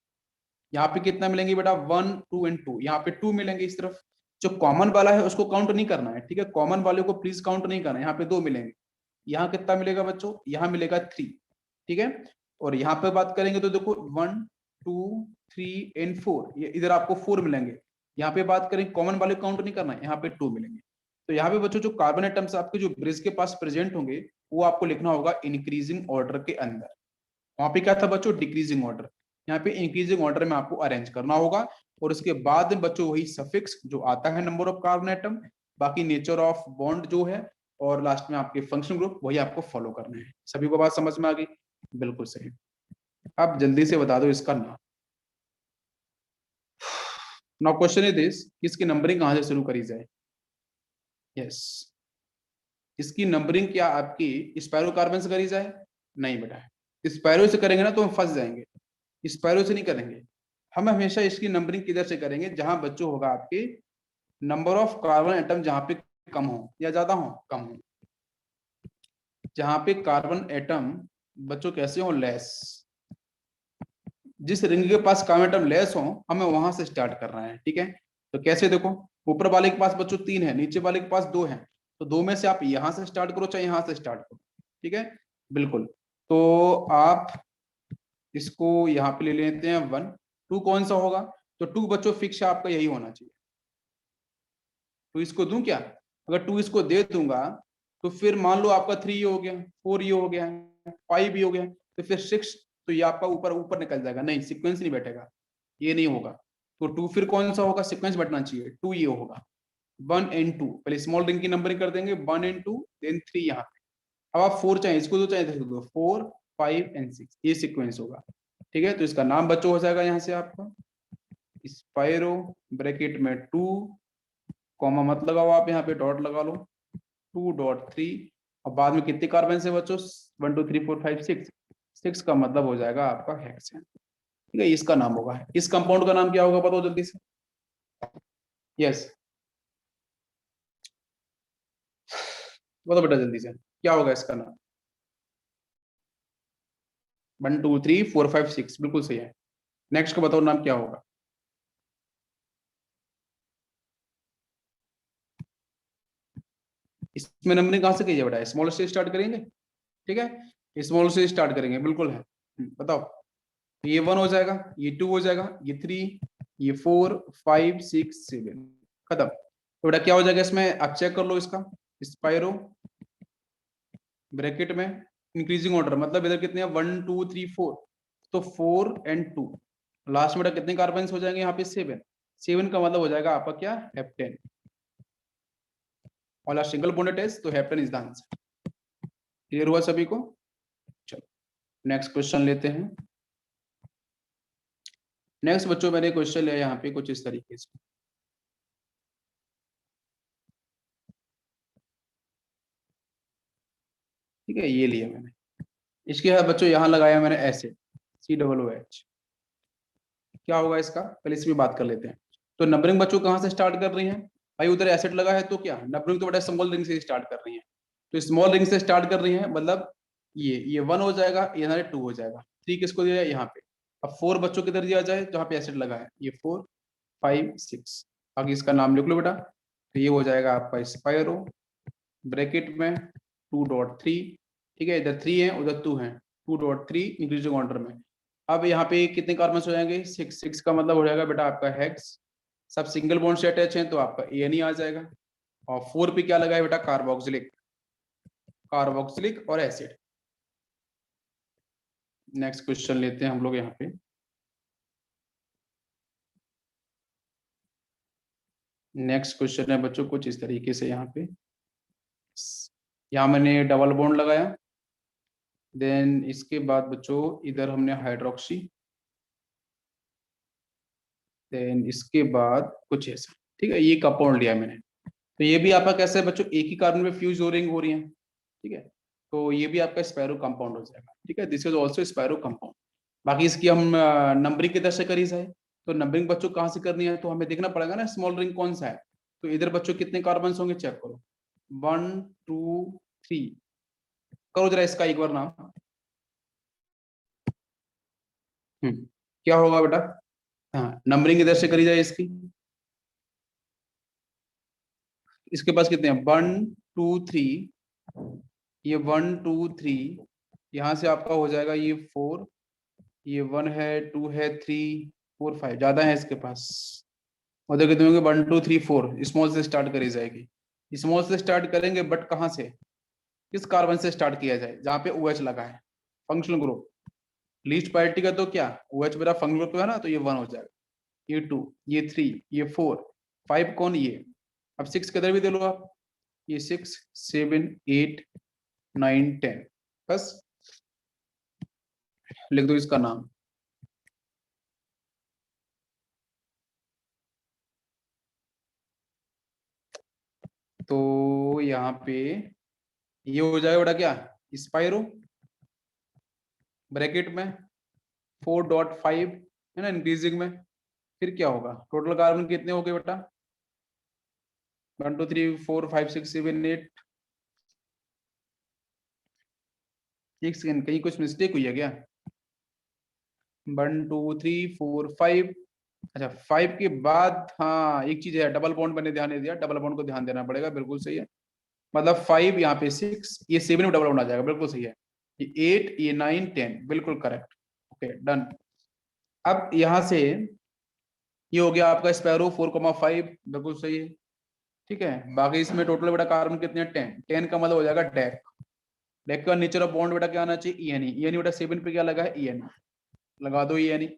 यहाँ पे कितना मिलेंगे बेटा? 1 2 एंड 2, यहाँ पे 2 मिलेंगे इस तरफ। जो कॉमन वाला है उसको काउंट नहीं करना है, ठीक है? कॉमन वाले को प्लीज काउंट नहीं करना है। यहाँ पे 2 मिलेंगे, यहाँ कितना मिलेगा बच्चों? यहाँ मिलेगा 3, ठीक है? और यहाँ पे बात करेंगे तो देखो 1 2 3 एंड 4, ये इधर आपको 4 मिलेंगे। यहाँ पे बात करें कॉमन वाले काउंट नहीं करना है, यहाँ पे 2 मिलेंगे। तो यहाँ पे बच्चों जो कार्बन एटम्स आपके जो ब्रिज के पास प्रेजेंट होंगे वो आपको लिखना होगा इंक्रीजिंग ऑर्डर के अंदर। वहां पे क्या था बच्चों? Decreasing order. यहाँ पे इंक्रीजिंग ऑर्डर में आपको अरेंज करना होगा। और उसके बाद में बच्चों वही सफिक्स जो आता है नंबर ऑफ कार्बन एटम, बाकी नेचर ऑफ बॉन्ड जो है, और लास्ट में आपके फंक्शन ग्रुप, वही आपको फॉलो करना है। सभी को बात समझ में आ गई? बिल्कुल सही। आप जल्दी से बता दो इसका नाम। नाउ क्वेश्चन इज दिस, इसकी नंबरिंग कहां से शुरू करी जाए? यस, इसकी नंबरिंग क्या आपकी स्पाइरो कार्बन से करी जाए? नहीं बेटा, स्पाइरो से करेंगे ना तो हम फंस जाएंगे, स्पाइरो से नहीं करेंगे। हम हमेशा इसकी नंबरिंग किधर से करेंगे? जहां बच्चों होगा आपके नंबर ऑफ कार्बन एटम जहां पे कम हो या ज्यादा हो, कम हो। जहां पे कार्बन एटम बच्चों कैसे हो? लेस। जिस रिंग के पास कार्बन एटम लेस हो हमें वहां से स्टार्ट करना है, ठीक है? तो कैसे? देखो ऊपर वाले के पास बच्चों 3 है, नीचे वाले के पास 2 है, तो 2 में से आप यहां से स्टार्ट करो चाहे यहां से स्टार्ट करो, ठीक है? बिल्कुल। तो आप इसको यहाँ पे ले लेते हैं 1। 2 कौन सा होगा? तो 2 बच्चों फिक्स है आपका, यही होना चाहिए। 2 इसको दूं क्या? अगर 2 इसको दे दूंगा तो फिर मान लो आपका 3 हो गया, 4 ये हो गया, 5 ये हो गया, तो फिर 6, तो ये आपका ऊपर ऊपर निकल जाएगा, नहीं सीक्वेंस नहीं बैठेगा, ये नहीं होगा। तो 2 फिर कौन सा होगा? सीक्वेंस बैठना चाहिए, 2 ये होगा। 1 एंड 2 पहले स्मॉल रिंग की नंबरिंग कर देंगे, 1 एंड 2 देन 3 यहाँ पे। अब आप 4 चाहे इसको दो चाहे इसको दो, 4 5 एंड 6 ये सीक्वेंस होगा, ठीक है? तो इसका नाम बच्चों हो जाएगा यहाँ से आपका स्पाइरो, ब्रैकेट में 2, कॉमा मत लगाओ आप, यहाँ पे डॉट लगा लो, 2.3। और बाद में कितने कार्बन से बच्चों? 1 2 3 4 5 6, 6 का मतलब हो जाएगा आपका हेक्सेन, ठीक है? इसका नाम होगा। इस कंपाउंड का नाम क्या होगा बताओ जल्दी से? यस बताओ बेटा जल्दी से, क्या होगा इसका नाम? 1 2 3 4 5 6 बिल्कुल सही है। नेक्स्ट को बताओ नाम क्या होगा? इसमें नंबरिंग कहां से कीजिए बेटा? स्मॉल से स्टार्ट करेंगे, ठीक है? स्मॉल से स्टार्ट करेंगे, बिल्कुल है। बताओ। ये 1 हो जाएगा, ये 2 हो जाएगा, ये 3, ये 4 5 6 7, खत्म। तो बेटा क्या हो जाएगा इसमें? आप चेक कर लो इसका, स्पाइरो ब्रैकेट में इंक्रीजिंग ऑर्डर मतलब इधर कितने हैं 1 2 3 4, तो 4 एंड 2, लास्ट में बेटा कितने कार्बन हो जाएंगे यहाँ पे 7, 7 का मतलब हो जाएगा आपका क्या हेप्टेन, और सिंगल बॉन्डेड है तो heptane is the answer. Clear हुआ सभी को? चलो नेक्स्ट क्वेश्चन लेते हैं। नेक्स्ट बच्चों मैंने क्वेश्चन लिया यहाँ पे कुछ इस तरीके से, ठीक है, ये लिया मैंने, इसके बाद बच्चों यहाँ लगाया मैंने एसिड COOH, क्या होगा इसका पहले इसमें बात कर लेते हैं। तो नंबरिंग बच्चों कहाँ से स्टार्ट कर रही हैं भाई, उधर एसिड लगा है तो क्या नंबरिंग तो बड़ा स्मॉल रिंग से स्टार्ट कर रही है, तो स्मॉल रिंग से स्टार्ट कर रही है मतलब ये 1 हो जाएगा, ये 2 हो जाएगा, 3 किसको दिया जाए यहाँ पे, अब 4 बच्चों किधर दिया जाए जहाँ पे एसिड लगा है, ये 4 5 6, आगे इसका नाम लिख लो बेटा, तो ये हो जाएगा आपका स्पायरो, ब्रैकेट में 2.3, ठीक है, इधर 3 है उधर 2 है, 2.3 इंक्रीजिंग ऑर्डर में। अब यहाँ पे कितने कार्बन हो जाएंगे 6, 6 का मतलब हो जाएगा बेटा आपका हेक्स, सब सिंगल बॉन्ड से अटैच हैं तो आपका ANE आ जाएगा, और 4 पे क्या लगा है बेटा कार्बोक्सिलिक, कार्बोक्सिलिक और एसिड। नेक्स्ट क्वेश्चन लेते हैं हम लोग यहाँ पे। नेक्स्ट क्वेश्चन है बच्चों कुछ इस तरीके से, यहाँ पे यहाँ मैंने डबल बॉन्ड लगाया, देन इसके बाद बच्चों इधर हमने हाइड्रोक्सी, देन इसके बाद कुछ ऐसा, ठीक है, ये कंपाउंड लिया मैंने, तो ये भी आपका कैसे है बच्चों एक ही कार्बन में फ्यूज हो रिंग हो रही है, ठीक है, तो ये भी आपका स्पैरो कंपाउंड हो जाएगा, ठीक है, this is also sparrow compound. बाकी इसकी हम नंबरिंग किधर से करी जाए, तो नंबरिंग बच्चों कहाँ से करनी है, तो हमें देखना पड़ेगा ना स्मॉल रिंग कौन सा है, तो इधर बच्चों कितने कार्बन होंगे चेक करो, 1 2 3, करो जरा इसका एक बार नाम, क्या होगा बेटा, हाँ नंबरिंग इधर से करी जाए इसकी, इसके पास कितने हैं 1 2 3, ये 1 2 3, यहाँ से आपका हो जाएगा ये 4, ये 1 है 2 है 3 4 5, ज्यादा है इसके पास, उधर कितने होंगे 1 2 3 4, स्मॉल से स्टार्ट करी जाएगी, स्मॉल से स्टार्ट करेंगे बट कहाँ से, किस कार्बन से स्टार्ट किया जाए जहाँ पे OH लगा है, फंक्शनल ग्रुप, लीस्ट प्रायोरिटी का तो क्या OH मेरा फंक्शनल ग्रुप है ना, तो ये 1 हो जाएगा, ये 2 ये 3 ये 4 5 कौन ये, अब 6 किधर भी दे लो आप, ये 6 7 8 9 10, बस लिख दो इसका नाम, तो यहाँ पे ये हो जाएगा बेटा क्या स्पाइरो, ब्रैकेट में 4.5 है ना इंक्रीजिंग में, फिर क्या होगा टोटल कार्बन कितने हो गए बेटा 1 2 3 4 5 6 7 8, एक सेकंड कहीं कुछ मिस्टेक हुई है क्या, 1 2 3 4 5, अच्छा 5 के बाद हाँ एक चीज है डबल बॉन्ड मैंने ध्यान नहीं दिया, डबल बॉन्ड को ध्यान देना पड़ेगा, बिल्कुल सही है, मतलब 5 यहाँ पे 6, ये 7 में डबल बॉन्ड आ जाएगा, बिल्कुल सही है, ये 8 ये 9 10 बिल्कुल करेक्ट, ओके डन। अब यहाँ से ये हो गया आपका स्पैरो 4,5 बिल्कुल सही है, ठीक है, बाकी इसमें टोटल बेटा कार्बन कितने हैं 10, 10 का मतलब हो जाएगा डेक, डेक का नेचर ऑफ बॉन्ड बेटा क्या आना चाहिए ENE, ENE बेटा 7 पे क्या लगा है ENE, लगा दो ENE,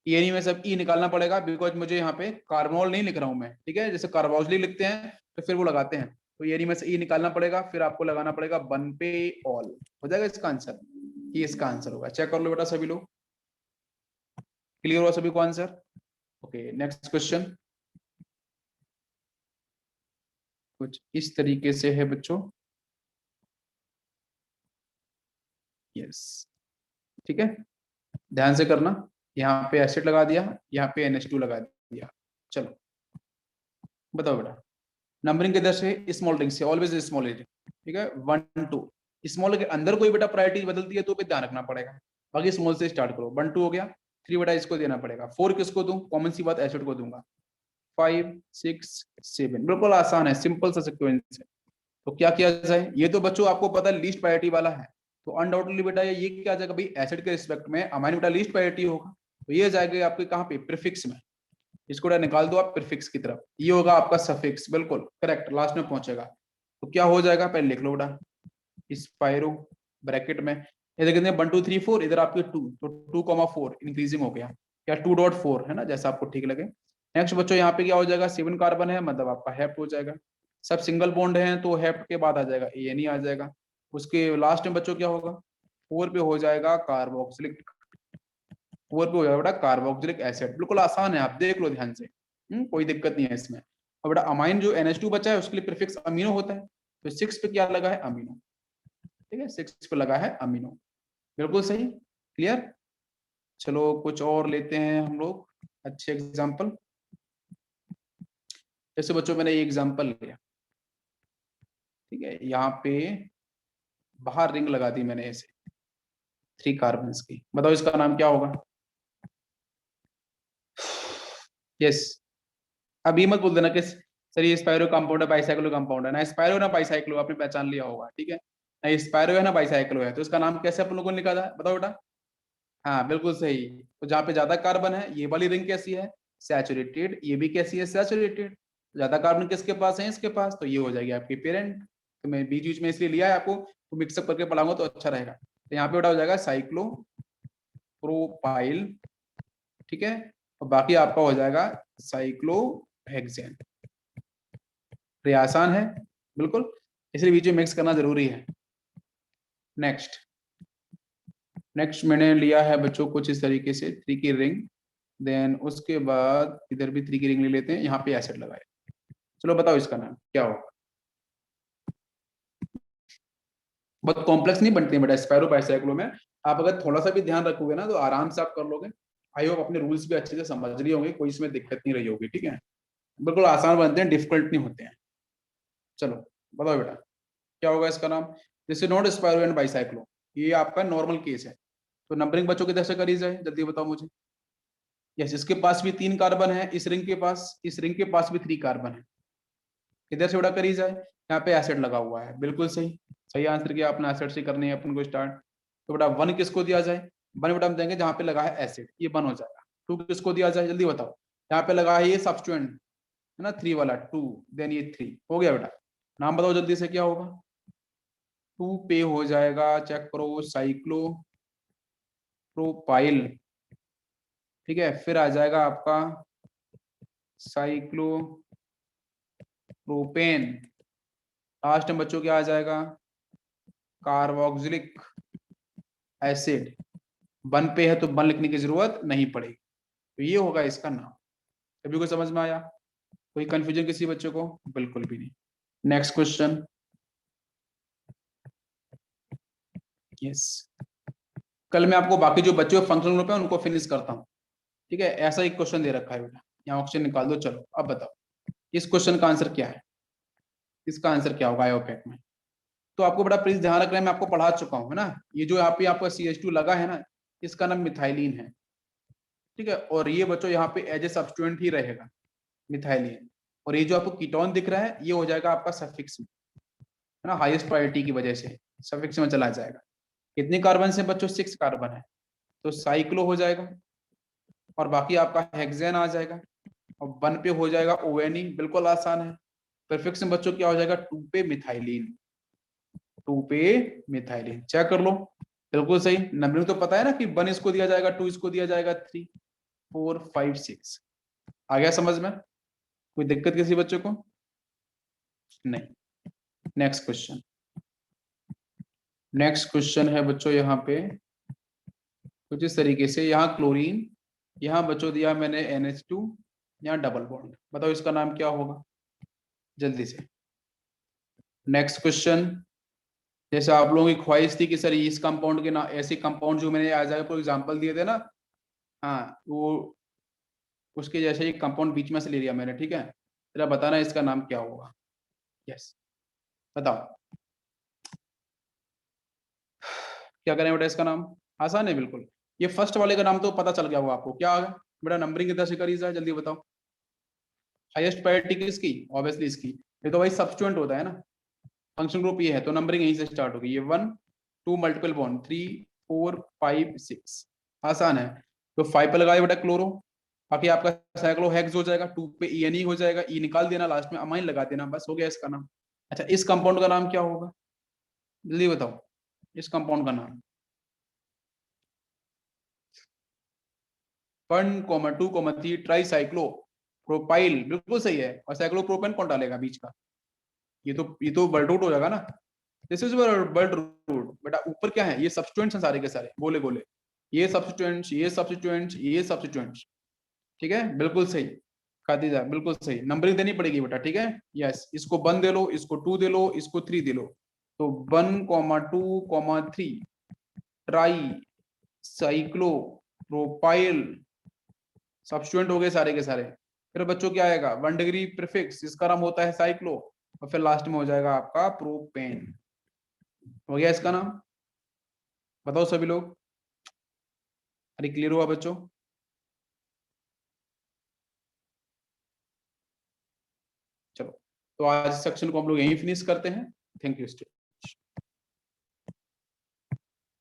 ENE में सब E निकालना पड़ेगा बिकॉज मुझे यहाँ पे कार्बोनॉल नहीं लिख रहा हूँ मैं, ठीक है, जैसे कार्बोक्सिलिक लिखते हैं तो फिर वो लगाते हैं, तो ENE में से E निकालना पड़ेगा, फिर आपको लगाना पड़ेगा 1 पे ऑल, हो जाएगा इसका आंसर, ये इसका आंसर होगा, चेक कर लो बेटा सभी लोग, क्लियर हुआ सभी को आंसर, ओके नेक्स्ट क्वेश्चन कुछ इस तरीके से है बच्चों, यस ठीक है, ध्यान से करना, यहाँ पे एसिड लगा दिया, यहाँ पे NH2 लगा दिया, चलो बताओ बेटा नंबरिंग किधर से स्मॉल रिंग से, ऑलवेज स्मॉल रिंग, ठीक है 1 2, स्मॉल के अंदर कोई बेटा प्रायोरिटी बदलती है तो पे ध्यान रखना पड़ेगा, बाकी स्मॉल से स्टार्ट करो, 1 2 हो गया, 3 बेटा इसको देना पड़ेगा, 4 किसको दूं, कॉमन सी बात एसिड को दूंगा, 5 6 7 बिल्कुल आसान है, सिंपल सा सीक्वेंस है, तो क्या किया जाए, ये तो बच्चों आपको पता है लीस्ट प्रायोरिटी वाला है, तो अनडाउटली बेटा ये क्या आ जाएगा भाई एसिड के रिस्पेक्ट में अमाइन बेटा लीस्ट प्रायोरिटी होगा, तो ये जाएगा आपके कहाँ पे प्रीफिक्स में, इसको निकाल दो आप प्रीफिक्स की तरफ, ये होगा आपका सफिक्स, बिल्कुल करेक्ट लास्ट में पहुंचेगा, तो क्या हो जाएगा पहले लिख लो बेटा स्पाइरो ब्रैकेट में इधर कितने 1 2 3 4, इधर आपके 2, तो 2,4 इंक्रीजिंग हो गया, या 2.4 है ना, जैसा आपको ठीक लगे। नेक्स्ट बच्चों यहाँ पे क्या हो जाएगा, 7 कार्बन है, मतलब आपका हेप्ट हो जाएगा। सब सिंगल बॉन्ड है तो हेप्ट के बाद आ जाएगा ANE आ जाएगा। उसके लास्ट में बच्चों क्या होगा, 4 पे हो जाएगा कार्बोक्सिलिक, 4 पे हो जाएगा बेटा कार्बोक्सिलिक एसिड। बिल्कुल आसान है, आप देख लो ध्यान से, कोई दिक्कत नहीं है इसमें। और बेटा अमाइन जो NH2 बचा है उसके लिए प्रीफिक्स अमीनो होता है, तो 6 पे क्या लगा है, अमीनो। ठीक है, 6 पे लगा है अमीनो, बिल्कुल सही, क्लियर। चलो कुछ और लेते हैं हम लोग अच्छे एग्जाम्पल। जैसे बच्चों मैंने ये एग्जाम्पल लिया, ठीक है, यहाँ पे बाहर रिंग लगा दी मैंने ऐसे 3 कार्बन की, बताओ इसका नाम क्या होगा। यस, अब ये मत बोल देना कि सर ये स्पायरो कंपाउंड है, बाइसाइक्लो कंपाउंड है, ना स्पायरो ना बाइसाइक्लो, आपने पहचान लिया होगा, ठीक है, ना ये स्पायरो है ना बाइसाइक्लो है, तो इसका नाम कैसे अपन लोगों ने लिखा था, बताओ बेटा। हाँ बिल्कुल सही, तो जहाँ पे ज्यादा कार्बन है ये वाली रिंग कैसी है, सैचुरेटेड, ये भी कैसी है, सैचुरेटेड। ज्यादा कार्बन किसके पास है, इसके पास, तो ये हो जाएगी आपकी पेरेंट। तो मैं बीच बीच में इसलिए लिया है आपको, तो मिक्सअप करके पढ़ाऊंगा तो अच्छा रहेगा। तो यहाँ पे बेटा हो जाएगा साइक्लो प्रोपाइल, ठीक है, और बाकी आपका हो जाएगा साइक्लोहेक्सेन। तो ये आसान है बिल्कुल, इसलिए बीच में मिक्स करना जरूरी है। नेक्स्ट नेक्स्ट मैंने लिया है बच्चों कुछ इस तरीके से 3 की रिंग, देन उसके बाद इधर भी 3 की रिंग ले लेते हैं, यहाँ पे एसिड लगाए। चलो बताओ इसका नाम क्या होगा। बहुत कॉम्प्लेक्स नहीं बनते बेटा स्पायरो बाइसाइक्लो में, आप अगर थोड़ा सा भी ध्यान रखोगे ना तो आराम से आप कर लोगे। आई होप अपने रूल्स भी अच्छे से समझ लिए होंगे, कोई इसमें दिक्कत नहीं रही होगी, ठीक है, बिल्कुल आसान बनते हैं, डिफिकल्ट नहीं होते हैं। चलो बताओ बेटा क्या होगा इसका नाम। This is not spiro and bicyclo, ये आपका नॉर्मल केस है। तो नंबरिंग बच्चों की तरह से करी जाए, जल्दी बताओ मुझे। यस, इसके पास भी 3 कार्बन है, इस रिंग के पास, इस रिंग के पास भी 3 कार्बन है। इधर से बड़ा करी जाए, यहाँ पे एसिड लगा हुआ है, बिल्कुल सही, सही आंसर किया आपने, एसिड से करनी है अपन को स्टार्ट। तो बेटा 1 किसको दिया जाए, 1 बेटा हम देंगे जहाँ पे लगा है एसिड, ये 1 हो जाएगा। 2 किसको दिया जाए, जल्दी बताओ, यहाँ पे लगा है ये सब्स्टिट्यूएंट है ना 3 वाला 2, देन ये 3 हो गया बेटा। नाम बताओ जल्दी से क्या होगा, 2 पे हो जाएगा, चेक करो, साइक्लो प्रोपाइल, ठीक है, फिर आ जाएगा आपका साइक्लो प्रोपेन, लास्ट में बच्चों क्या आ जाएगा, कार्बोक्सिलिक एसिड। 1 पे है तो 1 लिखने की जरूरत नहीं पड़ेगी, तो ये होगा इसका नाम। सभी को समझ में आया, कोई कंफ्यूजन किसी बच्चे को, बिल्कुल भी नहीं। Next question. यस, कल मैं आपको बाकी जो बच्चे फंक्शनल ग्रुप है उनको फिनिश करता हूँ, ठीक है, ऐसा एक क्वेश्चन दे रखा है बेटा, यहाँ ऑप्शन निकाल दो। चलो अब बताओ इस क्वेश्चन का आंसर क्या है, इसका आंसर क्या होगा आयोपैक में। तो आपको बड़ा प्लीज ध्यान रखना है, मैं आपको पढ़ा चुका हूँ है ना, ये जो यहाँ पे आपका CH2 लगा है ना, इसका नाम मिथाइलिन है, ठीक है, और ये बच्चों यहाँ पे एज ए सब्स्टिट्यूएंट ही रहेगा मिथाइलिन, और ये जो आपको कीटोन दिख रहा है ये हो जाएगा आपका सफिक्स में, है ना, हाईएस्ट प्रायोरिटी की वजह से सफिक्स में चला जाएगा। कितने कार्बन से बच्चों, 6 कार्बन है, तो साइक्लो हो जाएगा, और बाकी आपका हेक्सेन आ जाएगा, और 1 पे हो जाएगा ONE, बिल्कुल आसान है। प्रीफिक्स में बच्चों क्या हो जाएगा, 2 पे मिथाइलिन, 2 पे मिथाइलिन, चेक कर लो, बिल्कुल सही। नंबरिंग तो पता है ना कि 1 इसको दिया जाएगा, 2 इसको दिया जाएगा, 3 4 5 6 आ गया समझ में, कोई दिक्कत किसी बच्चे को नहीं। नेक्स्ट क्वेश्चन, नेक्स्ट क्वेश्चन है बच्चों यहाँ पे कुछ इस तरीके से, यहाँ क्लोरीन, यहाँ बच्चों दिया मैंने NH2, यहाँ डबल बॉन्ड, बताओ इसका नाम क्या होगा जल्दी से। नेक्स्ट क्वेश्चन, जैसे आप लोगों की ख्वाहिश थी कि सर इस कंपाउंड के ना ऐसे कंपाउंड जो मैंने आज फॉर एग्जांपल दिए थे ना, हाँ वो उसके जैसे ही कंपाउंड बीच में से ले लिया मैंने, ठीक है, जरा बताना इसका नाम क्या होगा। यस बताओ क्या करें बेटा, इसका नाम आसान है बिल्कुल, ये फर्स्ट वाले का नाम तो पता चल गया होगा आपको, क्या आ गया बेटा, नंबरिंग कितना से करी जाए, जल्दी बताओ। हाईएस्ट प्रायोरिटी किसकी, ऑब्वियसली इसकी, ये तो भाई सब्स्टिट्यूएंट होता है ना, फंक्शन ग्रुप ये है तो नंबरिंग यहीं से स्टार्ट होगी, ये 1 2 मल्टीपल बॉन्ड 3 4 5 6 आसान है। तो 5 पे लगाए बेटा क्लोरो, बाकी आपका साइक्लोहेक्स हो जाएगा, 2 पे ENE हो जाएगा, ई निकाल देना, लास्ट में अमाइन लगा देना, बस हो गया इसका नाम। अच्छा इस कंपाउंड का नाम क्या होगा जल्दी बताओ, इस कंपाउंड का नाम 1,2,3 ट्राईसाइक्लो प्रोपाइल, बिल्कुल सही है। और साइक्लोप्रोपेन कौन डालेगा बीच का? ये तो वर्ड रूट हो जाएगा ना। This is word root. बेटा ऊपर क्या है? ये सब्स्टिट्यूएंट्स हैं सारे के सारे, गोले गोले, ये सब्स्टिट्यूएंट्स, ये सब्स्टिट्यूएंट्स, ये सब्स्टिट्यूएंट्स। ठीक है, बिल्कुल सही खातिजा, बिल्कुल सही। नंबरिंग देनी पड़ेगी बेटा, ठीक है। यस, इसको 1 दे लो, इसको 2 दे लो, इसको 3 दे लो। तो 1,2,3 ट्राई साइक्लो प्रोपाइल सब्स्टिट्यूएंट हो गए सारे के सारे। फिर बच्चों क्या आएगा? 1 डिग्री प्रीफिक्स, इसका नाम होता है साइक्लो, और फिर लास्ट में हो जाएगा आपका प्रोपेन। हो गया इसका नाम। बताओ सभी लोग, अरे क्लियर हुआ बच्चों? चलो, तो आज सेक्शन को हम लोग यहीं फिनिश करते हैं। Thank you.